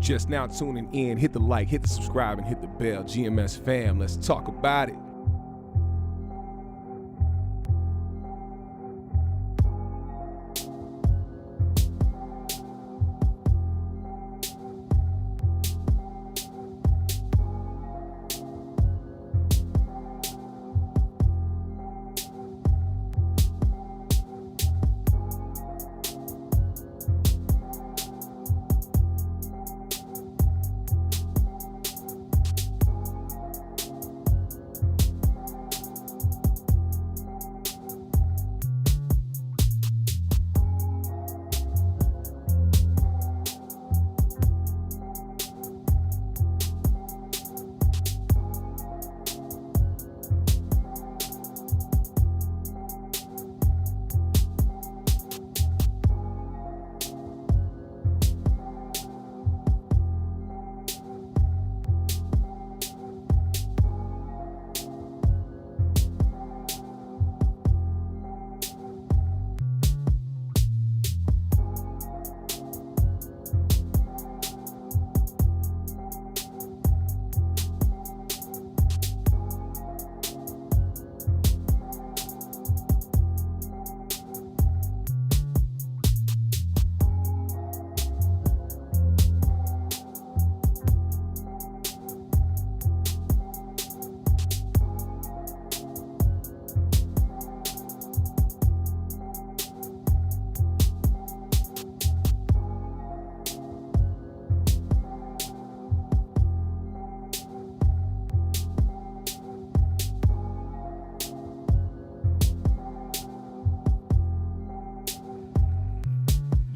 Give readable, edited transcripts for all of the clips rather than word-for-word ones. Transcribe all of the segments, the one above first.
just now tuning in, hit the like, hit the subscribe, and hit the bell. GMS fam, let's talk about it.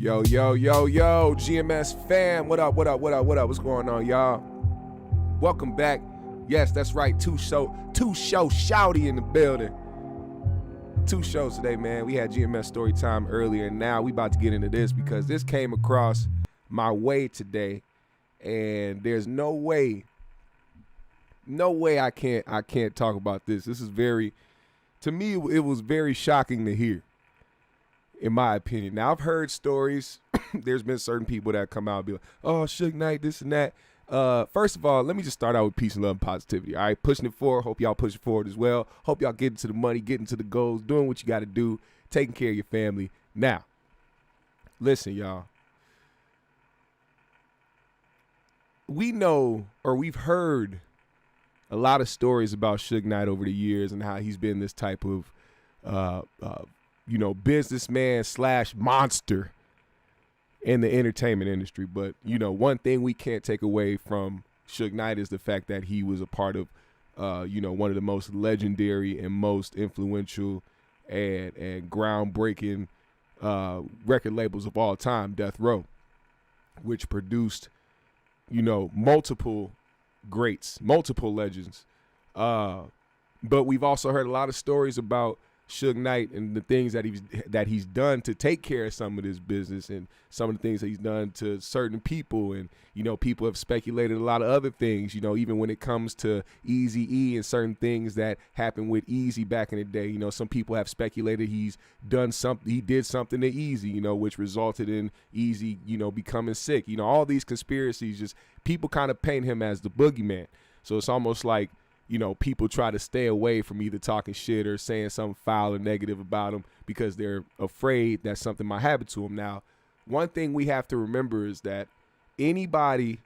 Yo, GMS fam, what up, what's going on, y'all? Welcome back. Yes, that's right, two show shouty in the building. 2 shows today, man. We had GMS story time earlier, and now we about to get into this because this came across my way today, and there's no way I can't talk about this. This is to me, it was very shocking to hear, in my opinion. Now, I've heard stories. There's been certain people that come out and be like, oh, Suge Knight, this and that. First of all, let me just start out with peace and love and positivity. All right, pushing it forward. Hope y'all push it forward as well. Hope y'all get into the money, getting to the goals, doing what you got to do, taking care of your family. Now, listen, y'all. We know, or we've heard a lot of stories about Suge Knight over the years and how he's been this type of businessman / monster in the entertainment industry. But, one thing we can't take away from Suge Knight is the fact that he was a part of, one of the most legendary and most influential and groundbreaking record labels of all time, Death Row, which produced, multiple greats, multiple legends. But we've also heard a lot of stories about Suge Knight and the things that he's done to take care of some of this business, and some of the things that he's done to certain people. And people have speculated a lot of other things, even when it comes to Eazy-E and certain things that happened with Eazy back in the day. Some people have speculated he did something to Eazy, which resulted in Eazy becoming sick. All these conspiracies, just people kind of paint him as the boogeyman. So it's almost like people try to stay away from either talking shit or saying something foul or negative about him because they're afraid that something might happen to him. Now, one thing we have to remember is that anybody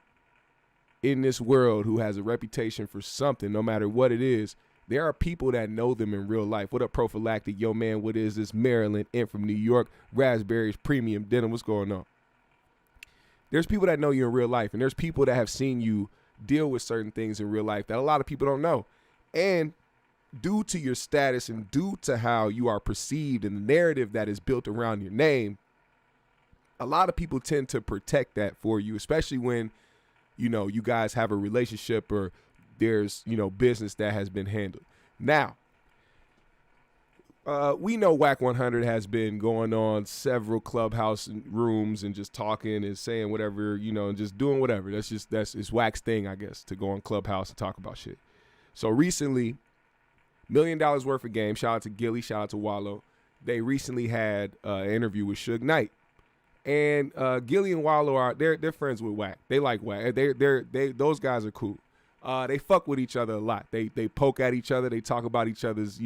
in this world who has a reputation for something, no matter what it is, there are people that know them in real life. What up, Prophylactic? Yo, man, what is this? Maryland, in from New York, Raspberries, Premium, Denim, what's going on? There's people that know you in real life, and there's people that have seen you deal with certain things in real life that a lot of people don't know. And due to your status and due to how you are perceived and the narrative that is built around your name, a lot of people tend to protect that for you, especially when, you guys have a relationship or there's, business that has been handled. Now, we know Wack 100 has been going on several clubhouse rooms and just talking and saying whatever, and just doing whatever. It's Wack's thing, I guess, to go on Clubhouse and talk about shit. So recently, $1 million worth of game. Shout out to Gilly. Shout out to Wallow. They recently had an interview with Suge Knight. And Gilly and Wallow they're friends with Wack. They like Wack. They those guys are cool. They fuck with each other a lot. They poke at each other. They talk about each other's,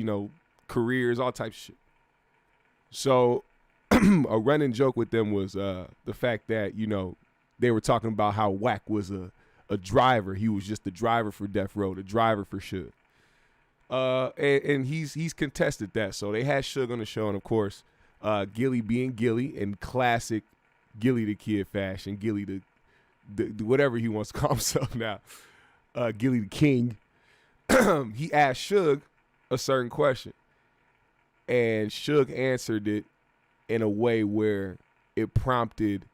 careers, all types of shit. So a running joke with them was the fact that, they were talking about how Wack was a driver. He was just the driver for Death Row, the driver for Suge. And he's contested that. So they had Suge on the show, and of course, Gilly being Gilly in classic Gilly the Kid fashion, Gilly the whatever he wants to call himself now, Gilly the King. He asked Suge a certain question, and Suge answered it in a way where it prompted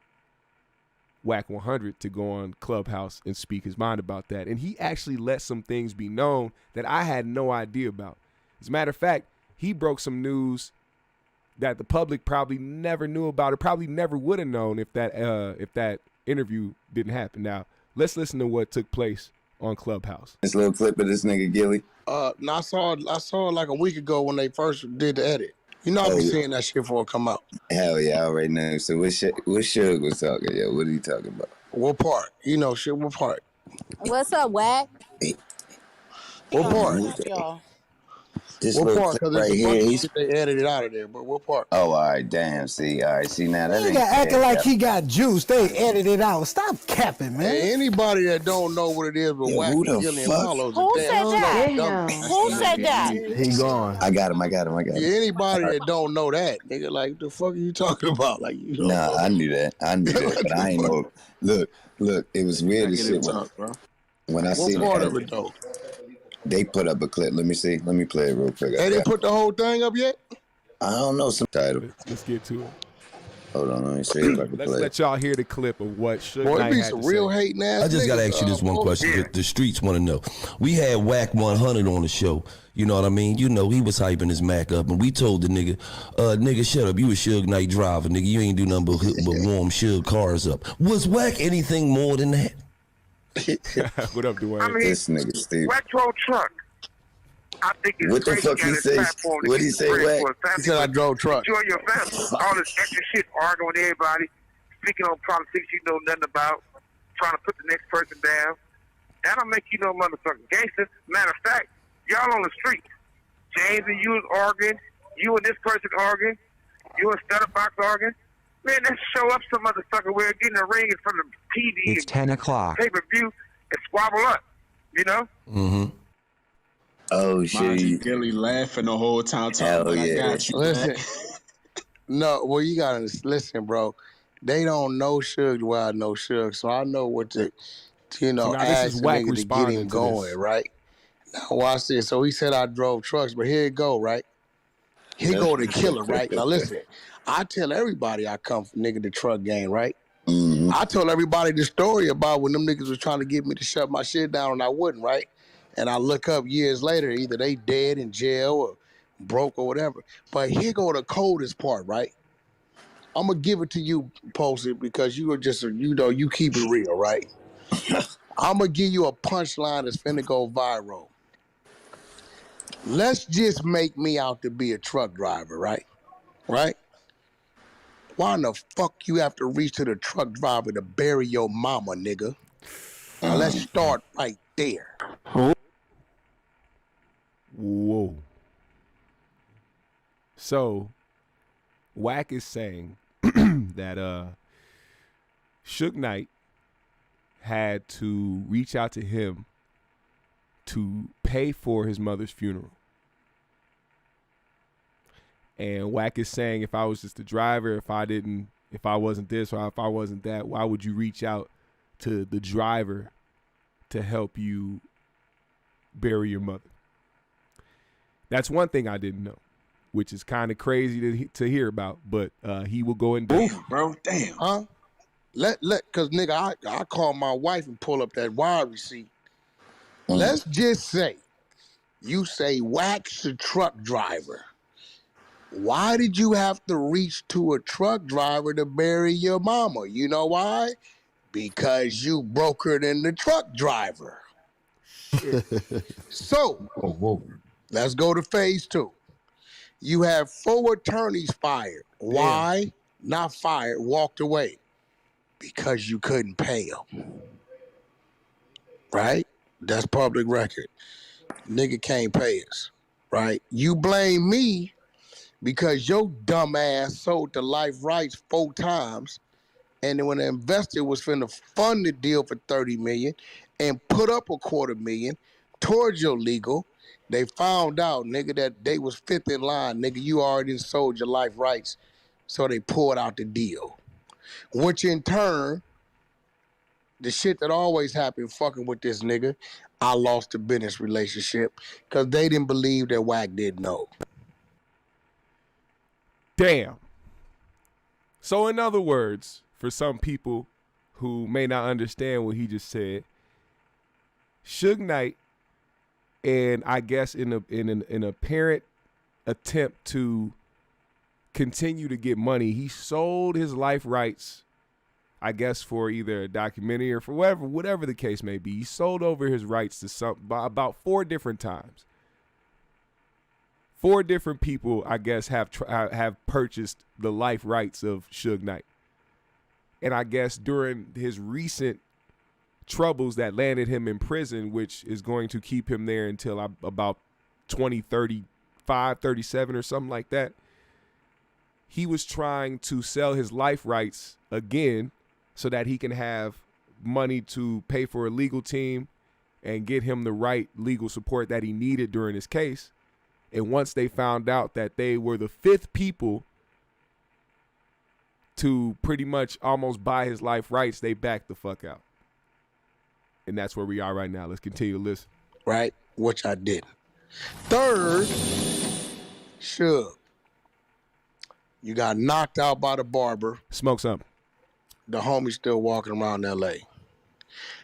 Wack 100 to go on Clubhouse and speak his mind about that. And he actually let some things be known that I had no idea about. As a matter of fact, he broke some news that the public probably never knew about, or probably never would have known if that interview didn't happen. Now, let's listen to what took place on Clubhouse. This little clip of this nigga Gilly. No, I saw it like a week ago when they first did the edit. I'll be seeing that shit before it come out. Hell yeah, I already know. So what Suge was talking, yo? What are you talking about? What part? Shit, what part? What's up, Wack? What part? Y'all. This what little part? clip Because right here, they edited out of there, but what part? Oh, all right, damn. See, all right, see now that Nigga ain't acting like he got juice. They edited out. Stop capping, man. Hey, anybody that don't know what it is, but Wack, who the Gilly, and fuck? Wallows, Who said that? Who said that? He gone. I got him. Yeah, anybody that don't know that, nigga, like, the fuck are you talking about? Like, you don't Nah, know. I knew that, but I ain't know. Look, it was weird as shit when I see What part of it, though? They put up a clip. Let me see. Let me play it real quick. They didn't put the whole thing up yet? I don't know, some title. Let's get to it. Hold on, let me see if I can Let's play. let y'all hear the clip of what Suge Boy, it Knight be had some to real say. hating ass. I just got to niggas, ask you this one question. The streets want to know. We had Wack 100 on the show. You know what I mean? He was hyping his Mac up, and we told the nigga, nigga, shut up. You a Suge Knight driver, nigga. You ain't do nothing but warm Suge cars up. Was Wack anything more than that? What up, Dwayne? I mean, This nigga Steve. Wack drove truck. I think it's What the crazy fuck he say? What he say, Wack? He said I drove truck. Enjoy your family. All this extra shit, arguing with everybody, speaking on politics you know nothing about, trying to put the next person down. That'll make you no motherfucking gangster. Matter of fact, y'all on the street. James and you was arguing. You and this person arguing. You and Stutterbox arguing. Man, let's show up some motherfucker where get in the ring in front of TV. It's 10 o'clock. Pay-per-view and squabble up. Mm-hmm. Oh shit! Gilly laughing the whole time. Hell yeah! I got you. Listen, no, well, you gotta listen, bro. They don't know Suge the way I know Suge, so I know what to, now this ask is the Wack nigga to get responding him to going, this. right? Now watch this. So he said I drove trucks, but here it go, right? Here go the killer, right? Now listen, I tell everybody I come from the truck game, right? Mm-hmm. I told everybody the story about when them niggas was trying to get me to shut my shit down and I wouldn't, right? And I look up years later, either they dead in jail or broke or whatever. But here go the coldest part, right? I'm gonna give it to you, Posted, because you are just, you keep it real, right? I'm gonna give you a punchline that's finna go viral. Let's just make me out to be a truck driver, right? Right? Why in the fuck you have to reach to the truck driver to bury your mama, nigga? Now let's start right there. Whoa. So, Wack is saying that Suge Knight had to reach out to him to pay for his mother's funeral. And Wack is saying, if I was just a driver, if I wasn't this or if I wasn't that, why would you reach out to the driver to help you bury your mother? That's one thing I didn't know, which is kind of crazy to hear about, but he will go and do it. Bro, damn. Huh? Cause nigga, I call my wife and pull up that wire receipt. Let's just say you say Wack's the truck driver. Why did you have to reach to a truck driver to bury your mama? You know why? Because you brokered in the truck driver. So, let's go to phase 2. You have 4 attorneys fired. Why? not fired, walked away because you couldn't pay him. Right? That's public record. Nigga can't pay us. Right? You blame me because your dumb ass sold the life rights 4 times, and then when the investor was finna fund the deal for $30 million and put up $250,000 towards your legal, they found out, nigga, that they was 5th in line. Nigga, you already sold your life rights, so they pulled out the deal. Which in turn, the shit that always happened fucking with this nigga, I lost the business relationship because they didn't believe that Wack didn't know. Damn. So in other words, for some people who may not understand what he just said, Suge Knight, and I guess in an apparent attempt to continue to get money, he sold his life rights, I guess, for either a documentary or for whatever the case may be. He sold over his rights to about 4 different times. 4 different people, I guess, have purchased the life rights of Suge Knight. And I guess during his recent troubles that landed him in prison, which is going to keep him there until about 2035, 37 or something like that, he was trying to sell his life rights again so that he can have money to pay for a legal team and get him the right legal support that he needed during his case. And once they found out that they were the 5th people to pretty much almost buy his life rights, they backed the fuck out. And that's where we are right now. Let's continue to listen. Right? Which I didn't. Third, Suge. You got knocked out by the barber. Smoke something. The homie still walking around L.A.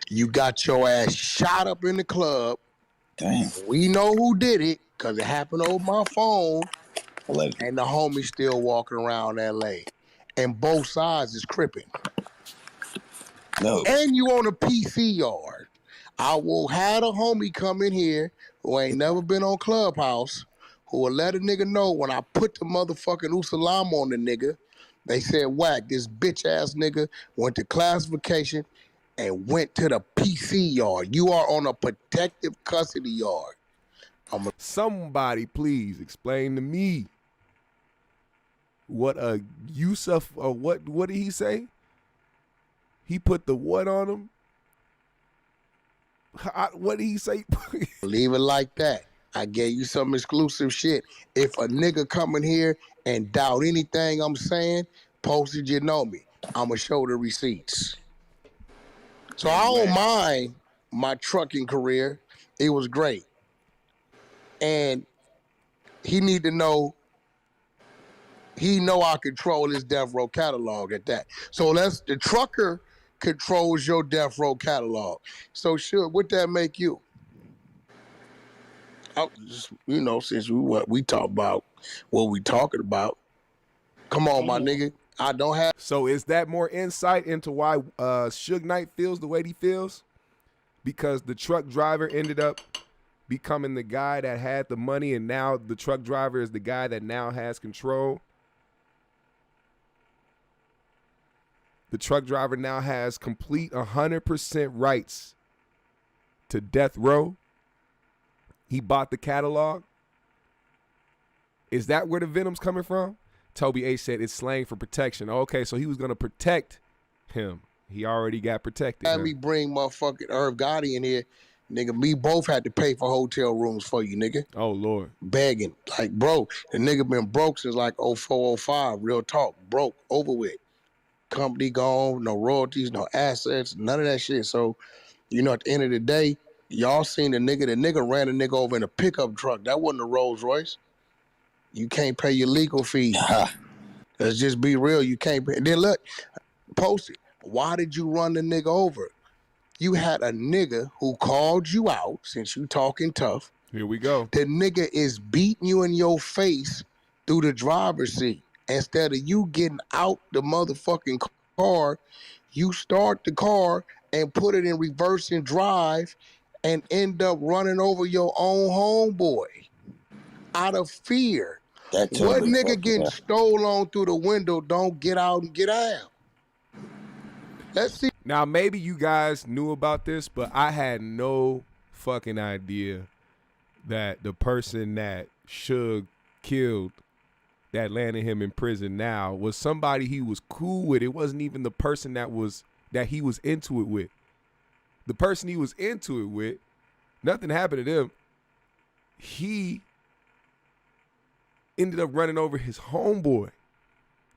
You got your ass shot up in the club. Damn. We know who did it because it happened over my phone. And the homie still walking around L.A. And both sides is cripping. No. And you on a PC yard. I will have a homie come in here who ain't never been on Clubhouse, who will let a nigga know when I put the motherfucking Usalam on the nigga, they said, Wack, this bitch ass nigga went to classification and went to the PC yard. You are on a protective custody yard. Somebody please explain to me what a Yusuf, or what did he say? He put the what on him? What did he say? Leave it like that. I gave you some exclusive shit. If a nigga come in here and doubt anything I'm saying, posted, you know me. I'ma show the receipts. So I don't mind my trucking career. It was great. And he need to know, I control his death row catalog at that. So the trucker controls your death row catalog. So sure, what that make you? Since we talk about what we talking about. Come on, my nigga. I don't have. So is that more insight into why Suge Knight feels the way he feels? Because the truck driver ended up becoming the guy that had the money, and now the truck driver is the guy that now has control. The truck driver now has complete 100% rights to death row. He bought the catalog. Is that where the venom's coming from? Toby A said it's slang for protection. Okay, so he was going to protect him. He already got protected. Had me bring motherfucking Irv Gotti in here. Nigga, we both had to pay for hotel rooms for you, nigga. Oh, Lord. Begging. Like, bro, the nigga been broke since like 04, 05. Real talk. Broke. Over with. Company gone. No royalties. No assets. None of that shit. So, at the end of the day, y'all seen the nigga. The nigga ran a nigga over in a pickup truck. That wasn't a Rolls Royce. You can't pay your legal fees. Let's just be real. You can't pay. And then look, post it. Why did you run the nigga over? You had a nigga who called you out, since you talking tough. Here we go. The nigga is beating you in your face through the driver's seat. Instead of you getting out the motherfucking car, you start the car and put it in reverse and drive and end up running over your own homeboy out of fear. That What totally nigga fucked getting up. stole on through the window don't get out and get out? Let's see. Now, maybe you guys knew about this, but I had no fucking idea that the person that Suge killed that landed him in prison now was somebody he was cool with. It wasn't even the person that he was into it with. The person he was into it with, nothing happened to them. He ended up running over his homeboy.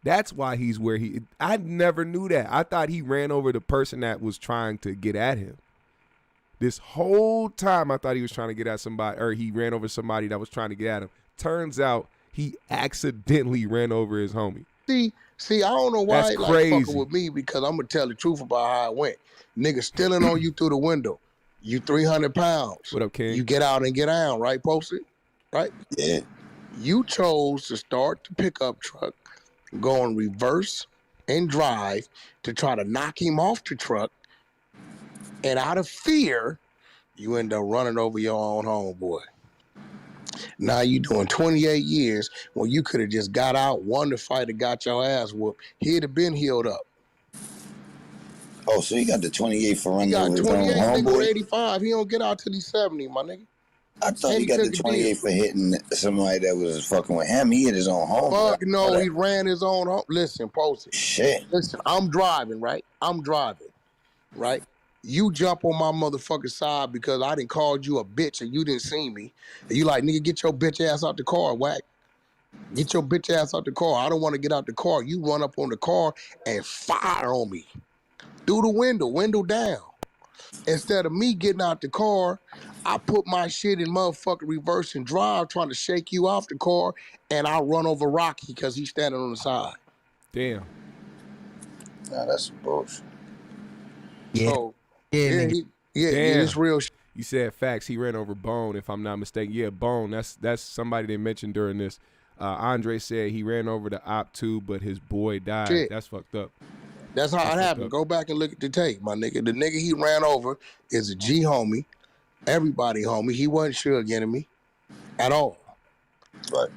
That's why he's where I never knew that. I thought he ran over the person that was trying to get at him. This whole time I thought he was trying to get at somebody, or he ran over somebody that was trying to get at him. Turns out he accidentally ran over his homie. See, I don't know why That's he crazy. like fucking with me, because I'm gonna tell the truth about how it went. Nigga stealing on you through the window. You 300 pounds. What up, King? You get out and get down, right, Posted? Right? Yeah. You chose to start the pickup truck, go in reverse and drive to try to knock him off the truck. And out of fear, you end up running over your own homeboy. Now you doing 28 years when you could have just got out, won the fight, and got your ass whooped. He'd have been healed up. Oh, so he got the 28 for running He got over his 28, own nigga, with homeboy? 85. He don't get out till he's 70, my nigga. I thought And he he got the took a 28 deal. for hitting somebody that was fucking with him. He hit his own homeboy. Fuck no, he ran his own home. Listen, Posted. Shit. Listen, I'm driving, right? Right? You jump on my motherfucking side because I done called you a bitch and you didn't see me. And you like, nigga, get your bitch ass out the car, Wack. Get your bitch ass out the car. I don't want to get out the car. You run up on the car and fire on me. Through the window down. Instead of me getting out the car, I put my shit in motherfucking reverse and drive, trying to shake you off the car, and I run over Rocky because he's standing on the side. Damn. Nah, that's some bullshit. Yeah. So, nigga. it's real shit. You said facts. He ran over Bone, if I'm not mistaken. Yeah, Bone. That's somebody they mentioned during this. Andre said he ran over the op too, but his boy died. Shit. That's fucked up. That's how it happened. up. Go back and look at the tape, my nigga. The nigga he ran over is a G homie, everybody homie. He wasn't Suge enemy at all. Right.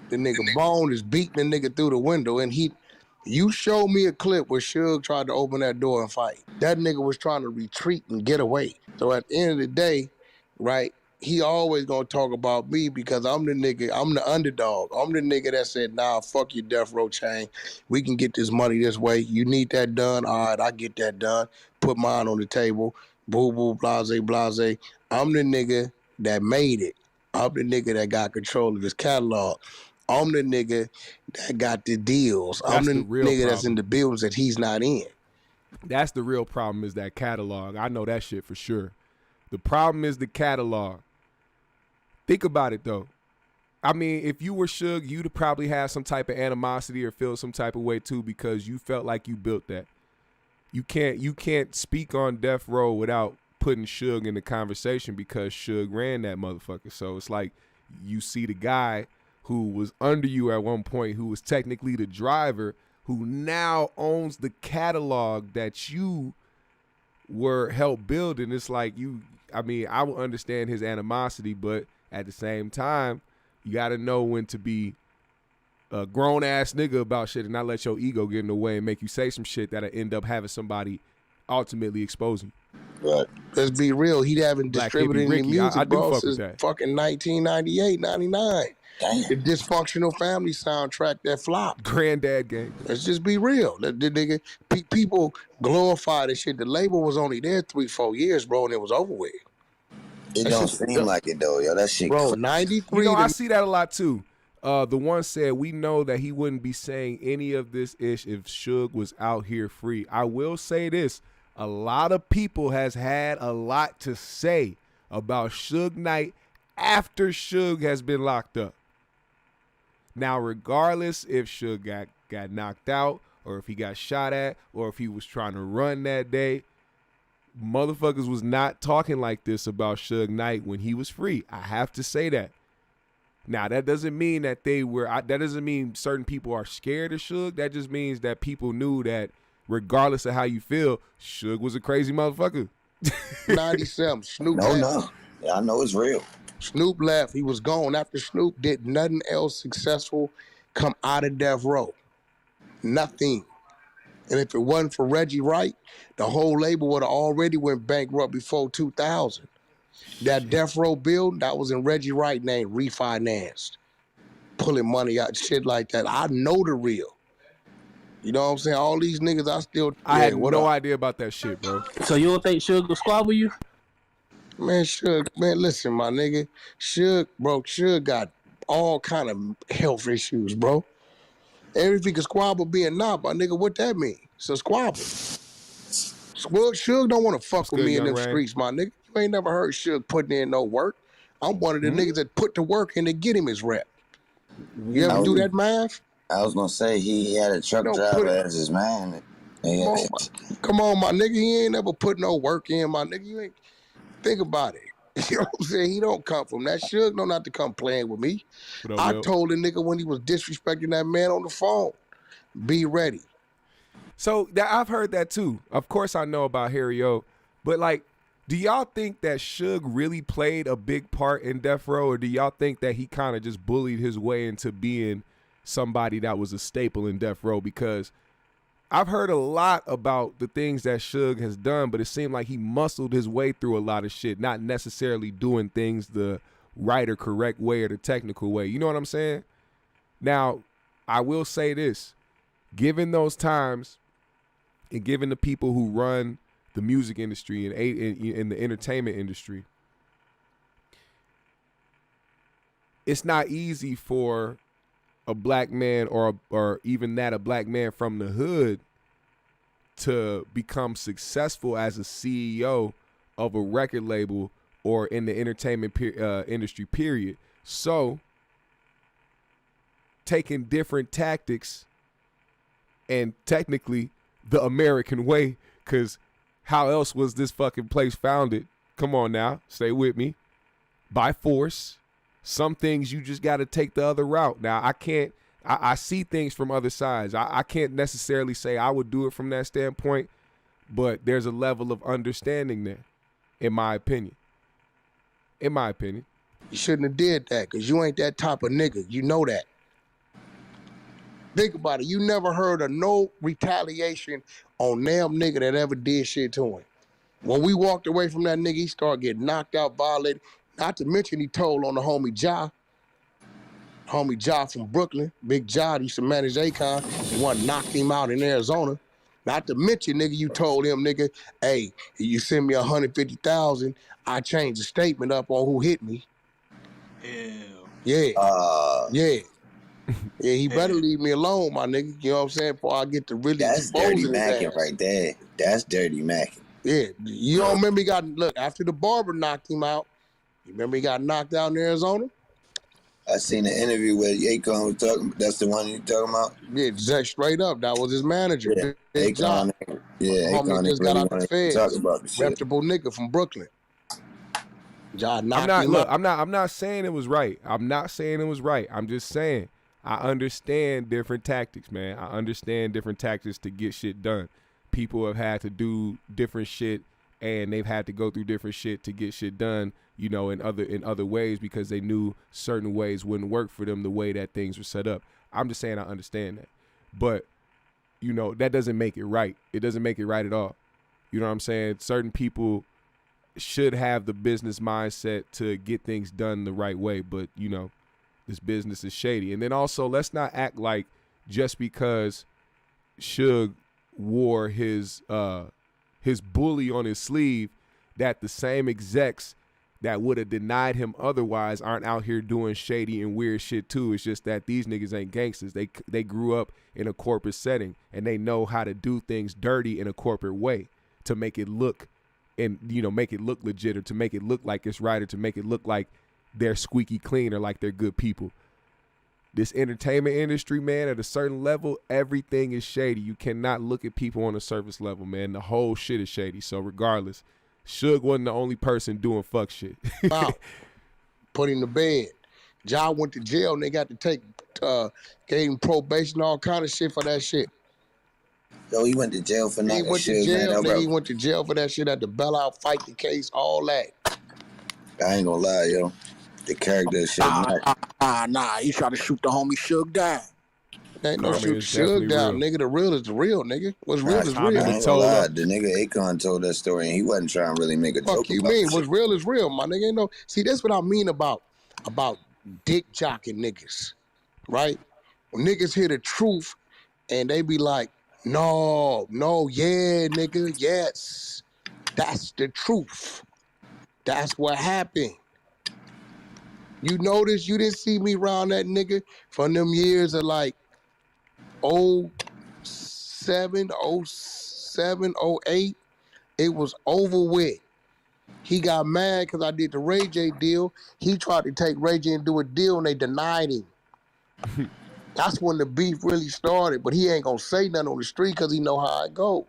The nigga Bone is beating the nigga through the window, and you showed me a clip where Suge tried to open that door and fight. That nigga was trying to retreat and get away. So at the end of the day, right, he always gonna talk about me because I'm the nigga, I'm the underdog. I'm the nigga that said, nah, fuck your death row chain. We can get this money this way. You need that done? All right, I get that done. Put mine on the table. Boo, boo, blase, blase. I'm the nigga that made it. I'm the nigga that got control of his catalog. I'm the nigga that got the deals. I'm the real nigga that's problem. in the buildings that he's not in. That's the real problem, is that catalog. I know that shit for sure. The problem is the catalog. Think about it, though. I mean, if you were Suge, you'd probably have some type of animosity or feel some type of way, too, because you felt like you built that. You can't speak on Death Row without putting Suge in the conversation because Suge ran that motherfucker. So it's like you see the guy who was under you at one point, who was technically the driver, who now owns the catalog that you were helped building. It's like I would understand his animosity, but at the same time, you got to know when to be a grown-ass nigga about shit and not let your ego get in the way and make you say some shit that'll end up having somebody ultimately exposing you. Right. Let's be real. He haven't Black distributed Hippie any Ricky, music, I do bro, fuck with since that. fucking 1998, 99. Damn. The Dysfunctional Family soundtrack that flopped. Granddad gang. Let's just be real. The nigga, people glorify this shit. The label was only there 3-4 years, bro, and it was over with. It That don't shit- seem like it, though, yo. That shit Bro, crazy. 93. You know, I to- see that a lot too. The one said, we know that he wouldn't be saying any of this ish if Suge was out here free. I will say this. A lot of people has had a lot to say about Suge Knight after Suge has been locked up. Now, regardless if Suge got knocked out or if he got shot at or if he was trying to run that day, motherfuckers was not talking like this about Suge Knight when he was free. I have to say that. Now, that doesn't mean that that doesn't mean certain people are scared of Suge. That just means that people knew that regardless of how you feel, Suge was a crazy motherfucker. 97, Snoop. No. Yeah, I know it's real. Snoop left. He was gone. After Snoop did nothing else successful come out of Death Row. Nothing. And if it wasn't for Reggie Wright, the whole label would have already went bankrupt before 2000. That Death Row building, that was in Reggie Wright name, refinanced. Pulling money out, shit like that. I know the real. You know what I'm saying? All these niggas, I had no idea about that shit, bro. So you don't think Suge will squabble you? Man, Suge, man, listen, my nigga. Suge got all kind of health issues, bro. Every if he can squabble being not, my nigga, what that mean? It's a squabble. Suge don't want to fuck with me in them streets, my nigga. You ain't never heard Suge putting in no work. I'm one of the niggas that put the work in to get him his rep. You ever do that math? I was gonna say he had a truck driver as his man. Come on, my nigga. He ain't never put no work in, my nigga. You ain't think about it. You know what I'm saying? He don't come from that. Suge don't have to come playing with me. I told the nigga when he was disrespecting that man on the phone, be ready. So I've heard that too. Of course I know about Harry O, but like, do y'all think that Suge really played a big part in Death Row, or do y'all think that he kind of just bullied his way into being somebody that was a staple in Death Row? Because I've heard a lot about the things that Suge has done, but it seemed like he muscled his way through a lot of shit, not necessarily doing things the right or correct way or the technical way. You know what I'm saying? Now, I will say this. Given those times and given the people who run the music industry and in the entertainment industry, it's not easy for a black man or even a black man from the hood to become successful as a CEO of a record label or in the entertainment industry, period. So taking different tactics and technically the American way, because how else was this fucking place founded? Come on now, stay with me. By force. Some things you just got to take the other route. Now, I see things from other sides. I can't necessarily say I would do it from that standpoint, but there's a level of understanding there, in my opinion. In my opinion. You shouldn't have did that, because you ain't that type of nigga. You know that. Think about it. You never heard of no retaliation on damn nigga that ever did shit to him. When we walked away from that nigga, he started getting knocked out, violated. Not to mention he told on the homie Ja. Homie Ja from Brooklyn. Big Ja used to manage Akon. The one knocked him out in Arizona. Not to mention, nigga, you told him, nigga, hey, you send me $150,000, I changed the statement up on who hit me. Hell. Yeah. Yeah. Yeah, he better leave me alone, my nigga. You know what I'm saying? Before I get to really That's dirty macking right there. That's dirty macking. Yeah. You don't remember after the barber knocked him out, you remember he got knocked out in Arizona? I seen an interview where Akon was talking. That's the one you talking about? Yeah, straight up. That was his manager. Yeah, Big Akon. Yeah, Akon just got out the feds. Talk about the shit. Reputable nigga from Brooklyn. Ja knocked him out. I'm not saying it was right. I'm not saying it was right. I'm just saying I understand different tactics, man. I understand different tactics to get shit done. People have had to do different shit, and they've had to go through different shit to get shit done, you know, in other ways, because they knew certain ways wouldn't work for them the way that things were set up. I'm just saying I understand that. But, you know, that doesn't make it right. It doesn't make it right at all. You know what I'm saying? Certain people should have the business mindset to get things done the right way, but, you know, this business is shady. And then also, let's not act like just because Suge wore his bully on his sleeve that the same execs that would have denied him otherwise aren't out here doing shady and weird shit too. It's just that these niggas ain't gangsters. They grew up in a corporate setting, and they know how to do things dirty in a corporate way to make it look and, you know, make it look legit, or to make it look like it's right, or to make it look like they're squeaky clean or like they're good people. This entertainment industry, man, at a certain level, everything is shady. You cannot look at people on a surface level, man. The whole shit is shady. So regardless, Suge wasn't the only person doing fuck shit. Wow. Put him to bed. Ja went to jail, and they got to gave him probation, all kind of shit for that shit. Yo, he went to jail for nothing. He went to jail, man. He went to jail for that shit, had to bail out, fight the case, all that. I ain't gonna lie, yo. The character of Suge Knight. Nah. You try to shoot the homie Suge down. Ain't no Karma shoot is Suge down, definitely nigga. The real is the real, nigga. What's real is Tommy real. I ain't gonna lie. The nigga Akon told that story, and he wasn't trying to really make a joke. Fuck you about mean? it. What's real is real, my nigga. Ain't no. See, that's what I mean about dick jocking niggas, right? When niggas hear the truth and they be like, no, yeah, nigga, yes, that's the truth. That's what happened. You notice you didn't see me around that nigga from them years of like 07, 08. It was over with. He got mad because I did the Ray J deal. He tried to take Ray J and do a deal, and they denied him. That's when the beef really started. But he ain't gonna say nothing on the street because he know how it go.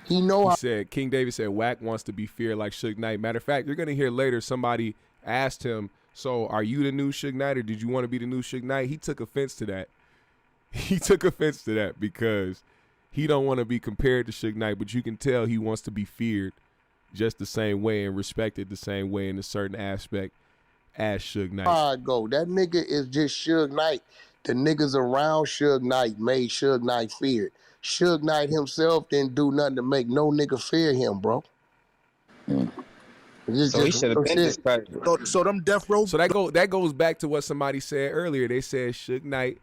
He said, King David said, Wack wants to be feared like Suge Knight. Matter of fact, you're going to hear later somebody asked him, so are you the new Suge Knight or did you want to be the new Suge Knight? He took offense to that. He took offense to that because he don't want to be compared to Suge Knight, but you can tell he wants to be feared just the same way and respected the same way in a certain aspect as Suge Knight. I go. That nigga is just Suge Knight. The niggas around Suge Knight made Suge Knight feared. Suge Knight himself didn't do nothing to make no nigga fear him, bro. So he should have been discredited. So them death row. So that goes back to what somebody said earlier. They said Suge Knight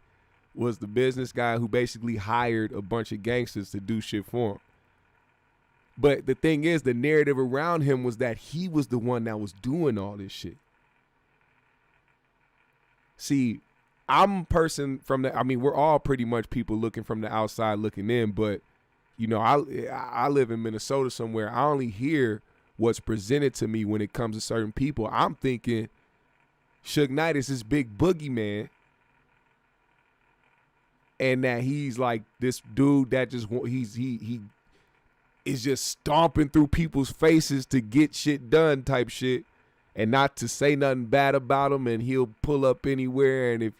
was the business guy who basically hired a bunch of gangsters to do shit for him. But the thing is, the narrative around him was that he was the one that was doing all this shit. See, I'm a person from we're all pretty much people looking from the outside looking in, but, you know, I live in Minnesota somewhere. I only hear what's presented to me when it comes to certain people. I'm thinking Suge Knight is this big boogeyman, and that he's like this dude that just he is just stomping through people's faces to get shit done type shit, and not to say nothing bad about him, and he'll pull up anywhere. And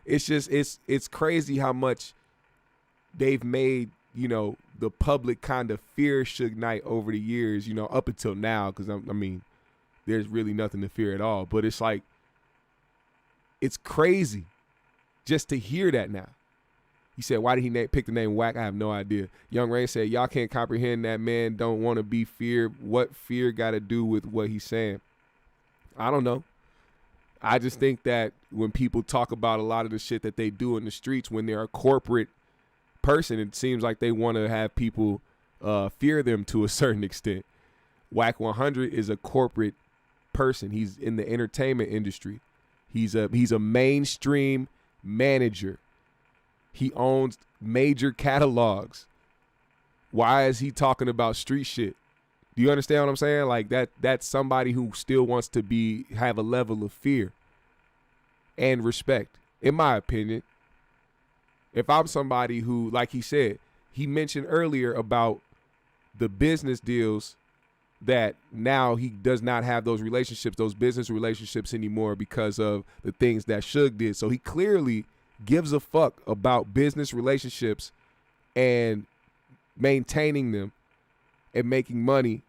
it's crazy how much they've made, you know, the public kind of fear Suge Knight over the years, you know, up until now, because I mean, there's really nothing to fear at all. But it's like, it's crazy just to hear that now. He said, why did he pick the name Wack? I have no idea. Young Rain said, y'all can't comprehend that man don't want to be feared. What fear got to do with what he's saying? I don't know. I just think that when people talk about a lot of the shit that they do in the streets, when they're a corporate person, it seems like they want to have people fear them to a certain extent. Wack 100 is a corporate person. He's in the entertainment industry. He's a mainstream manager. He owns major catalogs. Why is he talking about street shit? Do you understand what I'm saying? Like that's somebody who still wants to have a level of fear and respect, in my opinion. If I'm somebody who, like he said, he mentioned earlier about the business deals that now he does not have those business relationships anymore because of the things that Suge did. So he clearly gives a fuck about business relationships and maintaining them and making money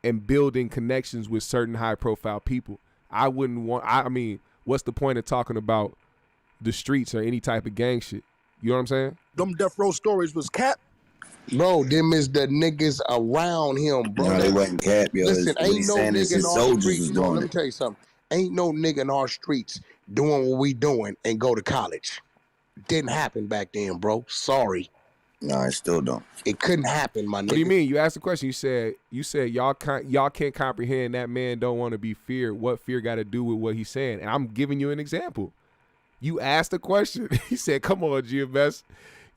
and building connections with certain high profile people. I mean, what's the point of talking about the streets or any type of gang shit? You know what I'm saying? Them death row stories was cap. Bro, them is the niggas around him, bro. No, they wasn't cap, yo. Listen, ain't no nigga in our streets. Doing Let me tell you something. Ain't no nigga in our streets doing what we doing and go to college. Didn't happen back then, bro. Sorry. No, I still don't. It couldn't happen, my nigga. What do you mean? You asked the question. You said y'all can't comprehend that man don't want to be feared. What fear got to do with what he's saying? And I'm giving you an example. You asked the question. He said, come on, GMS.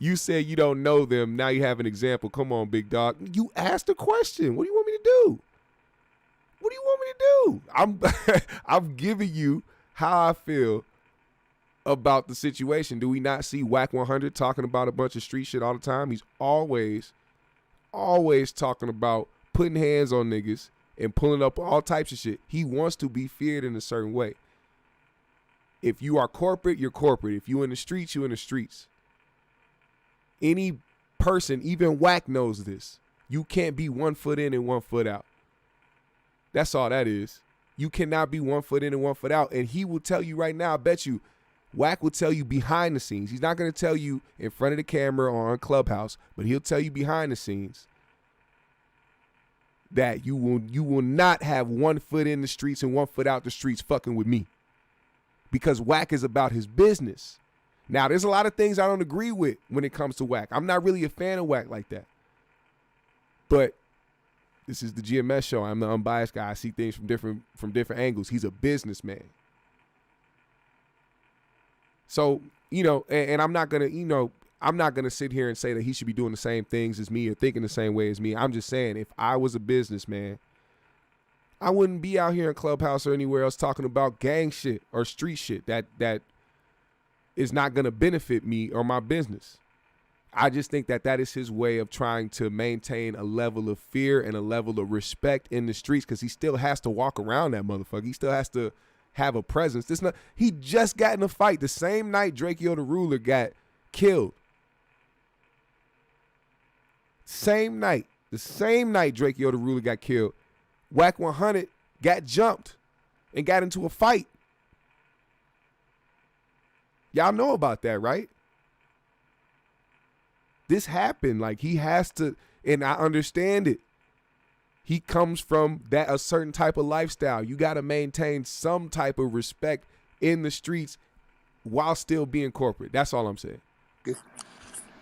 You said you don't know them. Now you have an example. Come on, big dog. You asked the question. What do you want me to do? What do you want me to do? I'm giving you how I feel about the situation. Do we not see Wack 100 talking about a bunch of street shit all the time? He's always talking about putting hands on niggas and pulling up all types of shit. He wants to be feared in a certain way. If you are corporate, you're corporate. If you in the streets, you in the streets. Any person, even Wack knows this. You can't be 1 foot in and 1 foot out. That's all that is. You cannot be 1 foot in and 1 foot out. And he will tell you right now, I bet you, Wack will tell you behind the scenes. He's not going to tell you in front of the camera or on Clubhouse, but he'll tell you behind the scenes that you will not have 1 foot in the streets and 1 foot out the streets fucking with me. Because Wack is about his business. Now, there's a lot of things I don't agree with when it comes to Wack. I'm not really a fan of Wack like that. But this is the GMS show. I'm the unbiased guy. I see things from different angles. He's a businessman. So, and I'm not gonna sit here and say that he should be doing the same things as me or thinking the same way as me. I'm just saying, if I was a businessman, I wouldn't be out here in Clubhouse or anywhere else talking about gang shit or street shit that is not gonna benefit me or my business. I just think that is his way of trying to maintain a level of fear and a level of respect in the streets, because he still has to walk around that motherfucker. He still has to have a presence. He just got in a fight the same night Drakeo the Ruler got killed. The same night Drakeo the Ruler got killed, Wack 100 got jumped and got into a fight. Y'all know about that, right? This happened. Like, he has to, and I understand it. He comes from a certain type of lifestyle. You got to maintain some type of respect in the streets while still being corporate. That's all I'm saying.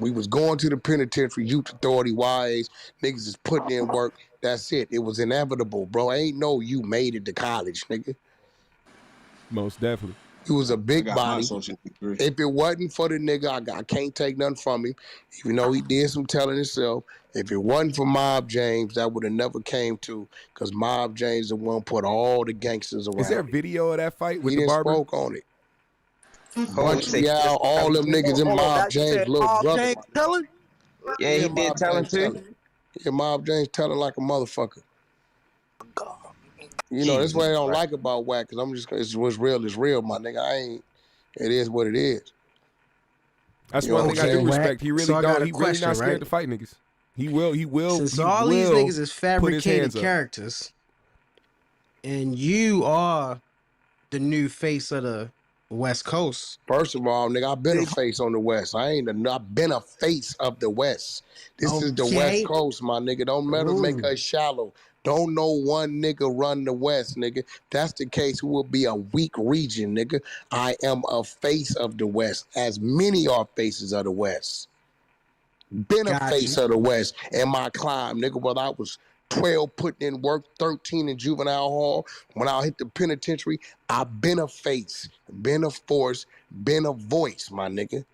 We was going to the penitentiary, youth authority wise. Niggas is putting in work. That's it. It was inevitable, bro. I ain't know you made it to college, nigga. Most definitely. He was a big body. If it wasn't for the nigga, I can't take nothing from him, even though he did some telling himself. If it wasn't for Mob James, that would have never came to, because Mob James the one put all the gangsters around. Is there a video of that fight with the barber? He spoke on it. All them niggas in Mob James' little brother. Yeah, he did telling too. Yeah, Mob James telling like a motherfucker. That's what I don't like about Wack, because I'm just, it's what's real is real, my nigga. It is what it is. That's one thing I do respect. He really really not scared to fight niggas. He will. Since all these niggas is fabricated characters, and you are the new face of the West Coast. First of all, nigga, I've been a face on the West. I've been a face of the West. This is the West Coast, my nigga. Don't matter, make us shallow. Don't know one nigga run the West, nigga. If that's the case, we will be a weak region, nigga. I am a face of the West, as many are faces of the West. Been a face of the West in my climb, nigga. Whether I was 12 putting in work, 13 in juvenile hall, when I hit the penitentiary, I've been a face, been a force, been a voice, my nigga.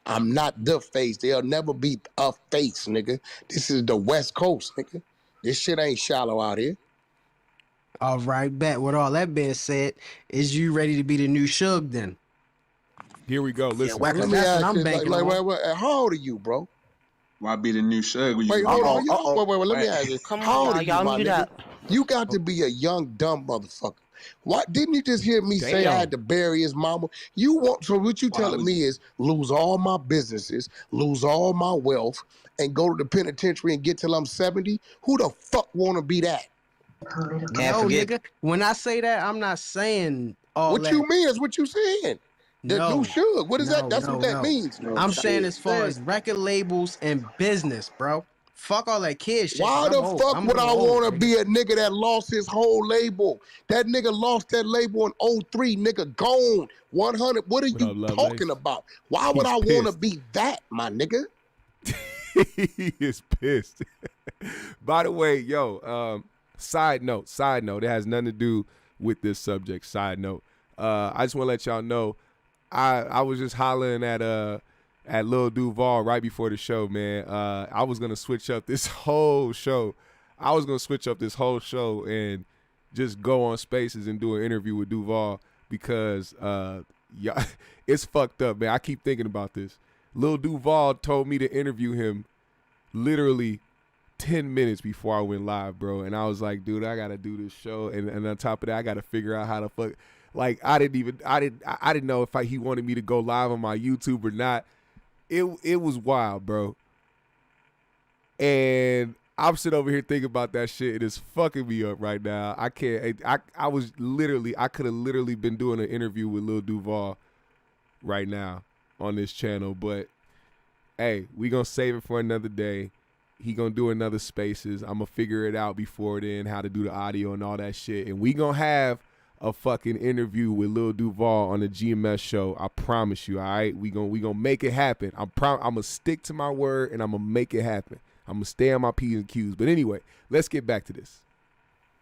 I'm not the face. There'll never be a face, nigga. This is the West Coast, nigga. This shit ain't shallow out here. All right, bet. With all that being said, is you ready to be the new Suge then? Here we go. Listen. Yeah, let me ask you, how old are you, bro? Why be the new Suge? Wait, hold on. Wait, let me ask you. How old are you, my nigga? You got to be a young, dumb motherfucker. Why didn't you just hear me say I had to bury his mama? So what you telling me is lose all my businesses, lose all my wealth, and go to the penitentiary and get till I'm 70? Who the fuck want to be that? No, nigga. When I say that, I'm not saying all what that. You mean is what you saying. The new Suge. What is that? That's what that means. I'm saying as far as record labels and business, bro. Fuck all that kid shit. Why the fuck would I want to be a nigga that lost his whole label? That nigga lost that label in 03, nigga gone. 100. What are you talking about? Why would I want to be that, my nigga? He is pissed. By the way, side note, it has nothing to do with this subject. Side note, I just want to let y'all know, I was just hollering at Lil Duval right before the show, man. I was gonna switch up this whole show. And just go on Spaces and do an interview with Duval, because it's fucked up, man. I keep thinking about this. Lil Duval told me to interview him literally 10 minutes before I went live, bro. And I was like, dude, I gotta do this show. And on top of that, I gotta figure out how to fuck. Like, I didn't know if he wanted me to go live on my YouTube or not. It was wild, bro. And I'm sitting over here thinking about that shit. It is fucking me up right now. I can't. I could have literally been doing an interview with Lil Duval right now on this channel, but hey, we gonna save it for another day. He gonna do another Spaces. I'm gonna figure it out before then, how to do the audio and all that shit, and we gonna have a fucking interview with Lil Duval on the GMS show. I promise you. All right, we gonna make it happen. I'm gonna stick to my word, and I'm gonna make it happen. I'm gonna stay on my P's and Q's. But anyway, let's get back to this.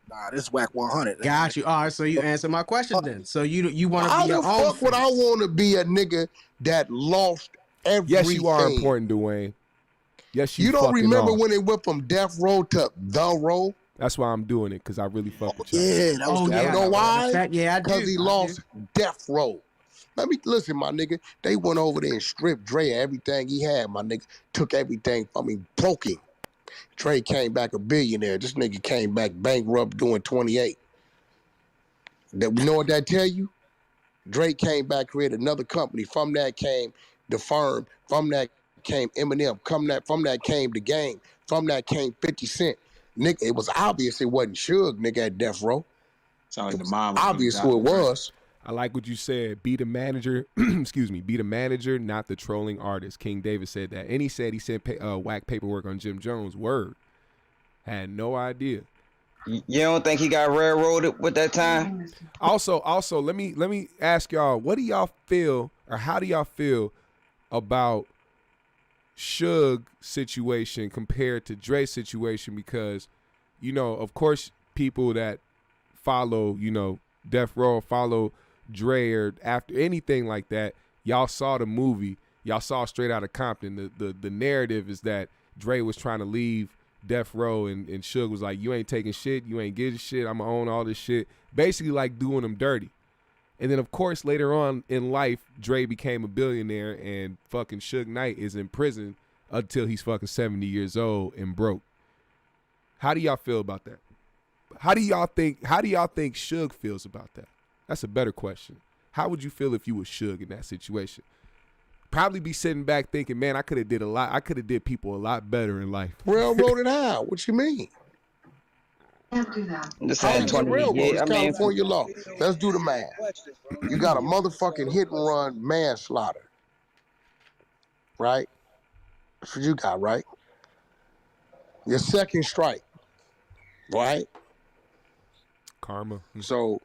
Nah, this Wack 100. Got you. All right, so you answered my question then. So you want to How be your the own fuck would I want to be a nigga that lost everything? Yes, you are important, Dwayne. Yes, you don't remember are. when it went from Death Row to The Row? That's why I'm doing it, because I really fuck with you. Yeah, that was I don't know why. Yeah, I do. Because he lost Death Row. Let me listen, my nigga. They went over there and stripped Dre everything he had, my nigga. Took everything from him, broke him. Dre came back a billionaire. This nigga came back bankrupt doing 28. You know what that tell you? Dre came back, created another company. From that came The Firm. From that came Eminem. From that came The Game. From that came 50 Cent. Nigga, it was obvious it wasn't Suge, nigga, at Death Row. Sound like the mom. Obvious who it was. I like what you said. Be the manager. Excuse me. Be the manager, not the trolling artist. King David said that, and he said he sent Wack paperwork on Jim Jones. Word. Had no idea. You don't think he got railroaded with that time? Also, let me ask y'all. What do y'all feel, or how do y'all feel about Suge situation compared to Dre's situation? Because, you know, of course, people that follow, you know, Death Row, follow Dre or after anything like that, y'all saw the movie, y'all saw Straight Outta Compton. The narrative is that Dre was trying to leave Death Row and Suge was like, you ain't taking shit, you ain't getting shit, I'm gonna own all this shit. Basically like doing them dirty. And then of course later on in life, Dre became a billionaire and fucking Suge Knight is in prison until he's fucking 70 years old and broke. How do y'all feel about that? How do y'all think Suge feels about that? That's a better question. How would you feel if you were Suge in that situation? Probably be sitting back thinking, man, I could have did a lot. I could have did people a lot better in life. Railroaded how? What you mean? This had 20 railroad. years. It's I mean, California law. Let's do the math. You got a motherfucking hit and run manslaughter. Right? That's what you got, right? Your second strike. Right? Karma. So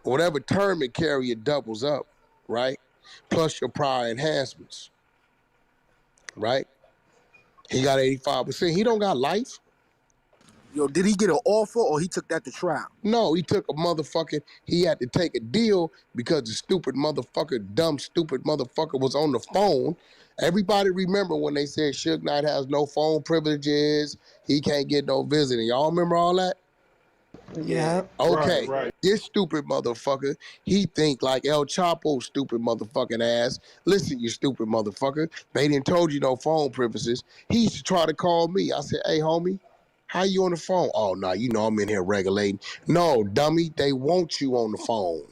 whatever term it carry, it doubles up, right? Plus your prior enhancements, right? He got 85%. He don't got life. Yo, did he get an offer or he took that to trial? No, he took he had to take a deal because the dumb, stupid motherfucker was on the phone. Everybody remember when they said Suge Knight has no phone privileges, he can't get no visiting. Y'all remember all that? Yeah. Okay. Right. This stupid motherfucker, he think like El Chapo's stupid motherfucking ass. Listen, you stupid motherfucker. They didn't told you no phone privileges. He used to try to call me. I said, hey, homie, how you on the phone? Oh, no, you know I'm in here regulating. No, dummy, they want you on the phone.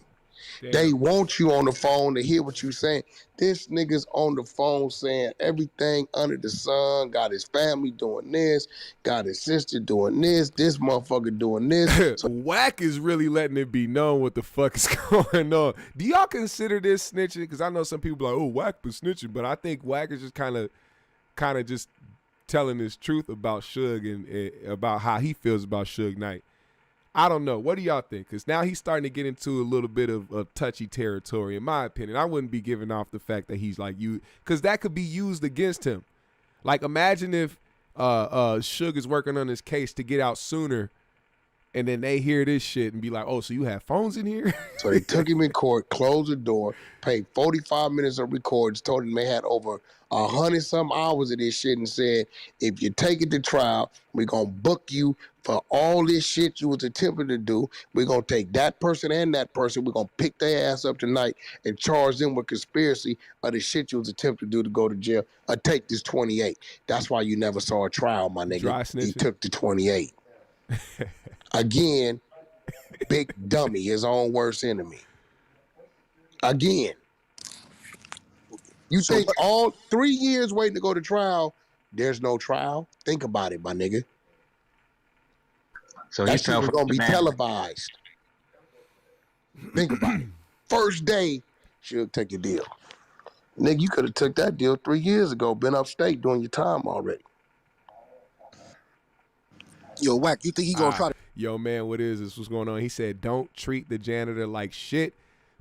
Damn. They want you on the phone to hear what you saying. This nigga's on the phone saying everything under the sun, got his family doing this, got his sister doing this motherfucker doing this. So Wack is really letting it be known what the fuck is going on. Do y'all consider this snitching? Because I know some people like, oh, Wack was snitching, but I think Wack is just kind of just telling his truth about Suge and about how he feels about Suge Knight. I don't know. What do y'all think? Because now he's starting to get into a little bit of touchy territory, in my opinion. I wouldn't be giving off the fact that he's like you, because that could be used against him. Like, imagine if Suge is working on his case to get out sooner, and then they hear this shit and be like, oh, so you have phones in here? So they took him in court, closed the door, paid 45 minutes of recordings, told him they had over 100-some hours of this shit and said, if you take it to trial, we're going to book you for all this shit you was attempting to do. We're going to take that person and that person. We're going to pick their ass up tonight and charge them with conspiracy of the shit you was attempting to do to go to jail. Or take this 28. That's why you never saw a trial, my nigga. He took the 28. Again, big dummy, his own worst enemy. Again. You think all 3 years waiting to go to trial, there's no trial? Think about it, my nigga. So that shit was gonna be televised. Think about it. First day, she'll take your deal. Nigga, you could have took that deal 3 years ago, been upstate doing your time already. Yo, Wack, you think he gonna try to... Yo, man, what is this? What's going on? He said, don't treat the janitor like shit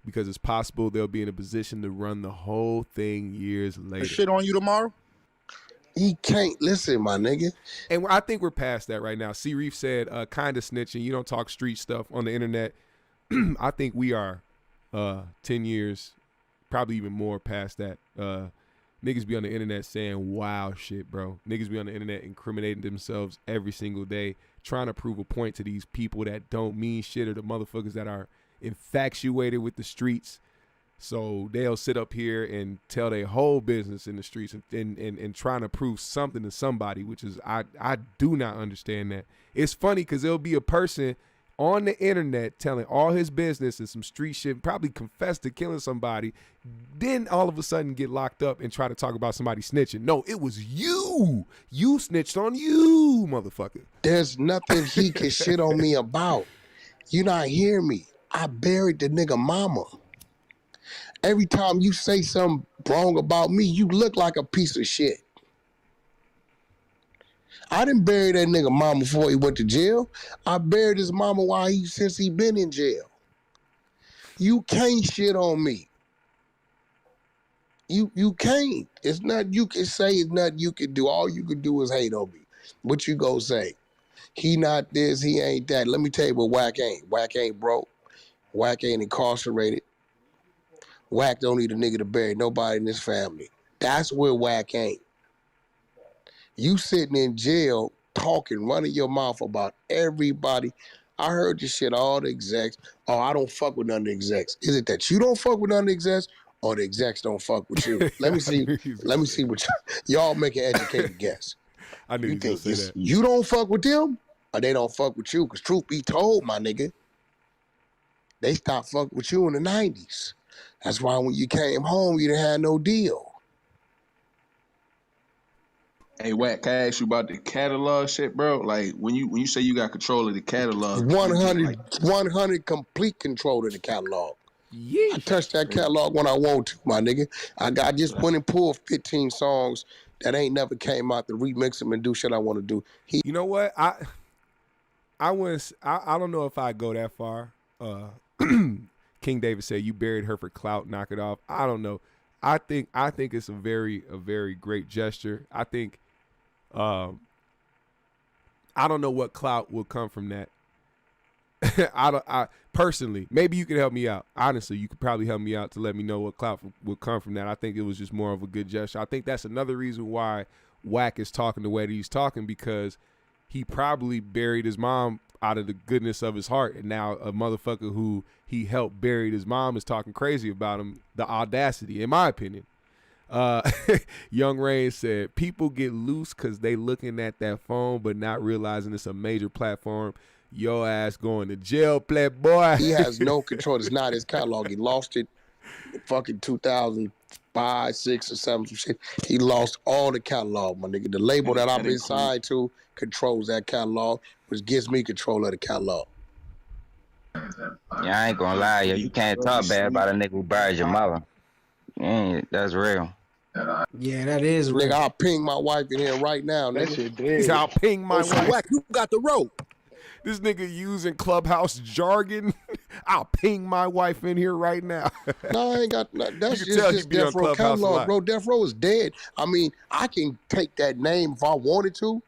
because it's possible they'll be in a position to run the whole thing years later. Shit on you tomorrow? He can't listen, my nigga. And I think we're past that right now. C. Reef said, kind of snitching. You don't talk street stuff on the internet. I think we are 10 years, probably even more past that. Niggas be on the internet saying wow shit, bro. Niggas be on the internet incriminating themselves every single day, trying to prove a point to these people that don't mean shit, or the motherfuckers that are infatuated with the streets. So they'll sit up here and tell their whole business in the streets and trying to prove something to somebody, which is, I do not understand that. It's funny because there'll be a person on the internet telling all his business and some street shit, probably confess to killing somebody, then all of a sudden get locked up and try to talk about somebody snitching. No, it was you. You snitched on you, motherfucker. There's nothing he can shit on me about. You not hear me. I buried the nigga mama. Every time you say something wrong about me, you look like a piece of shit. I didn't bury that nigga mama before he went to jail. I buried his mama since he been in jail. You can't shit on me. You can't. It's nothing you can say. It's nothing you can do. All you can do is hate on me. What you gonna say? He not this, he ain't that. Let me tell you what Wack ain't. Wack ain't broke. Wack ain't incarcerated. Wack don't need a nigga to bury nobody in his family. That's where Wack ain't. You sitting in jail talking, running your mouth about everybody. I heard this shit, all the execs. Oh, I don't fuck with none of the execs. Is it that you don't fuck with none of the execs, or the execs don't fuck with you? Let me see what y'all make an educated guess. I knew you think say that. You don't fuck with them, or they don't fuck with you? Because truth be told, my nigga, they stopped fucking with you in the 90s. That's why when you came home, you didn't have no deal. Hey, Wack, can I ask you about the catalog shit, bro? Like, when you say you got control of the catalog. 100 complete control of the catalog. Yeesh. I touch that catalog when I want to, my nigga. I just went and pulled 15 songs that ain't never came out to remix them and do shit I want to do. You know what? I don't know if I go that far. King David said you buried her for clout, knock it off. I don't know. I think it's a very great gesture. I think I don't know what clout will come from that. I personally, maybe you could help me out. Honestly, you could probably help me out to let me know what clout will come from that. I think it was just more of a good gesture. I think that's another reason why Wack is talking the way that he's talking, because he probably buried his mom out of the goodness of his heart, and now a motherfucker who he helped buried his mom is talking crazy about him. The audacity, in my opinion. Young Rain said, people get loose because they looking at that phone but not realizing it's a major platform. Your ass going to jail, playboy. He has no control. It's not his catalog. He lost it in fucking 2005, 6, or 7, some shit. He lost all the catalog, my nigga. The label that I've been signed to controls that catalog, which gives me control of the catalog. Yeah, I ain't gonna lie, yo. You can't talk bad about a nigga who buried your mother. That's real. Yeah, that is real. Nigga, I'll ping my wife in here right now, nigga. I'll ping my wife. Wack, you got the rope. This nigga using Clubhouse jargon. I'll ping my wife in here right now. No, I ain't got nothing. That's just Death Row catalog, bro. Death Row is dead. I mean, I can take that name if I wanted to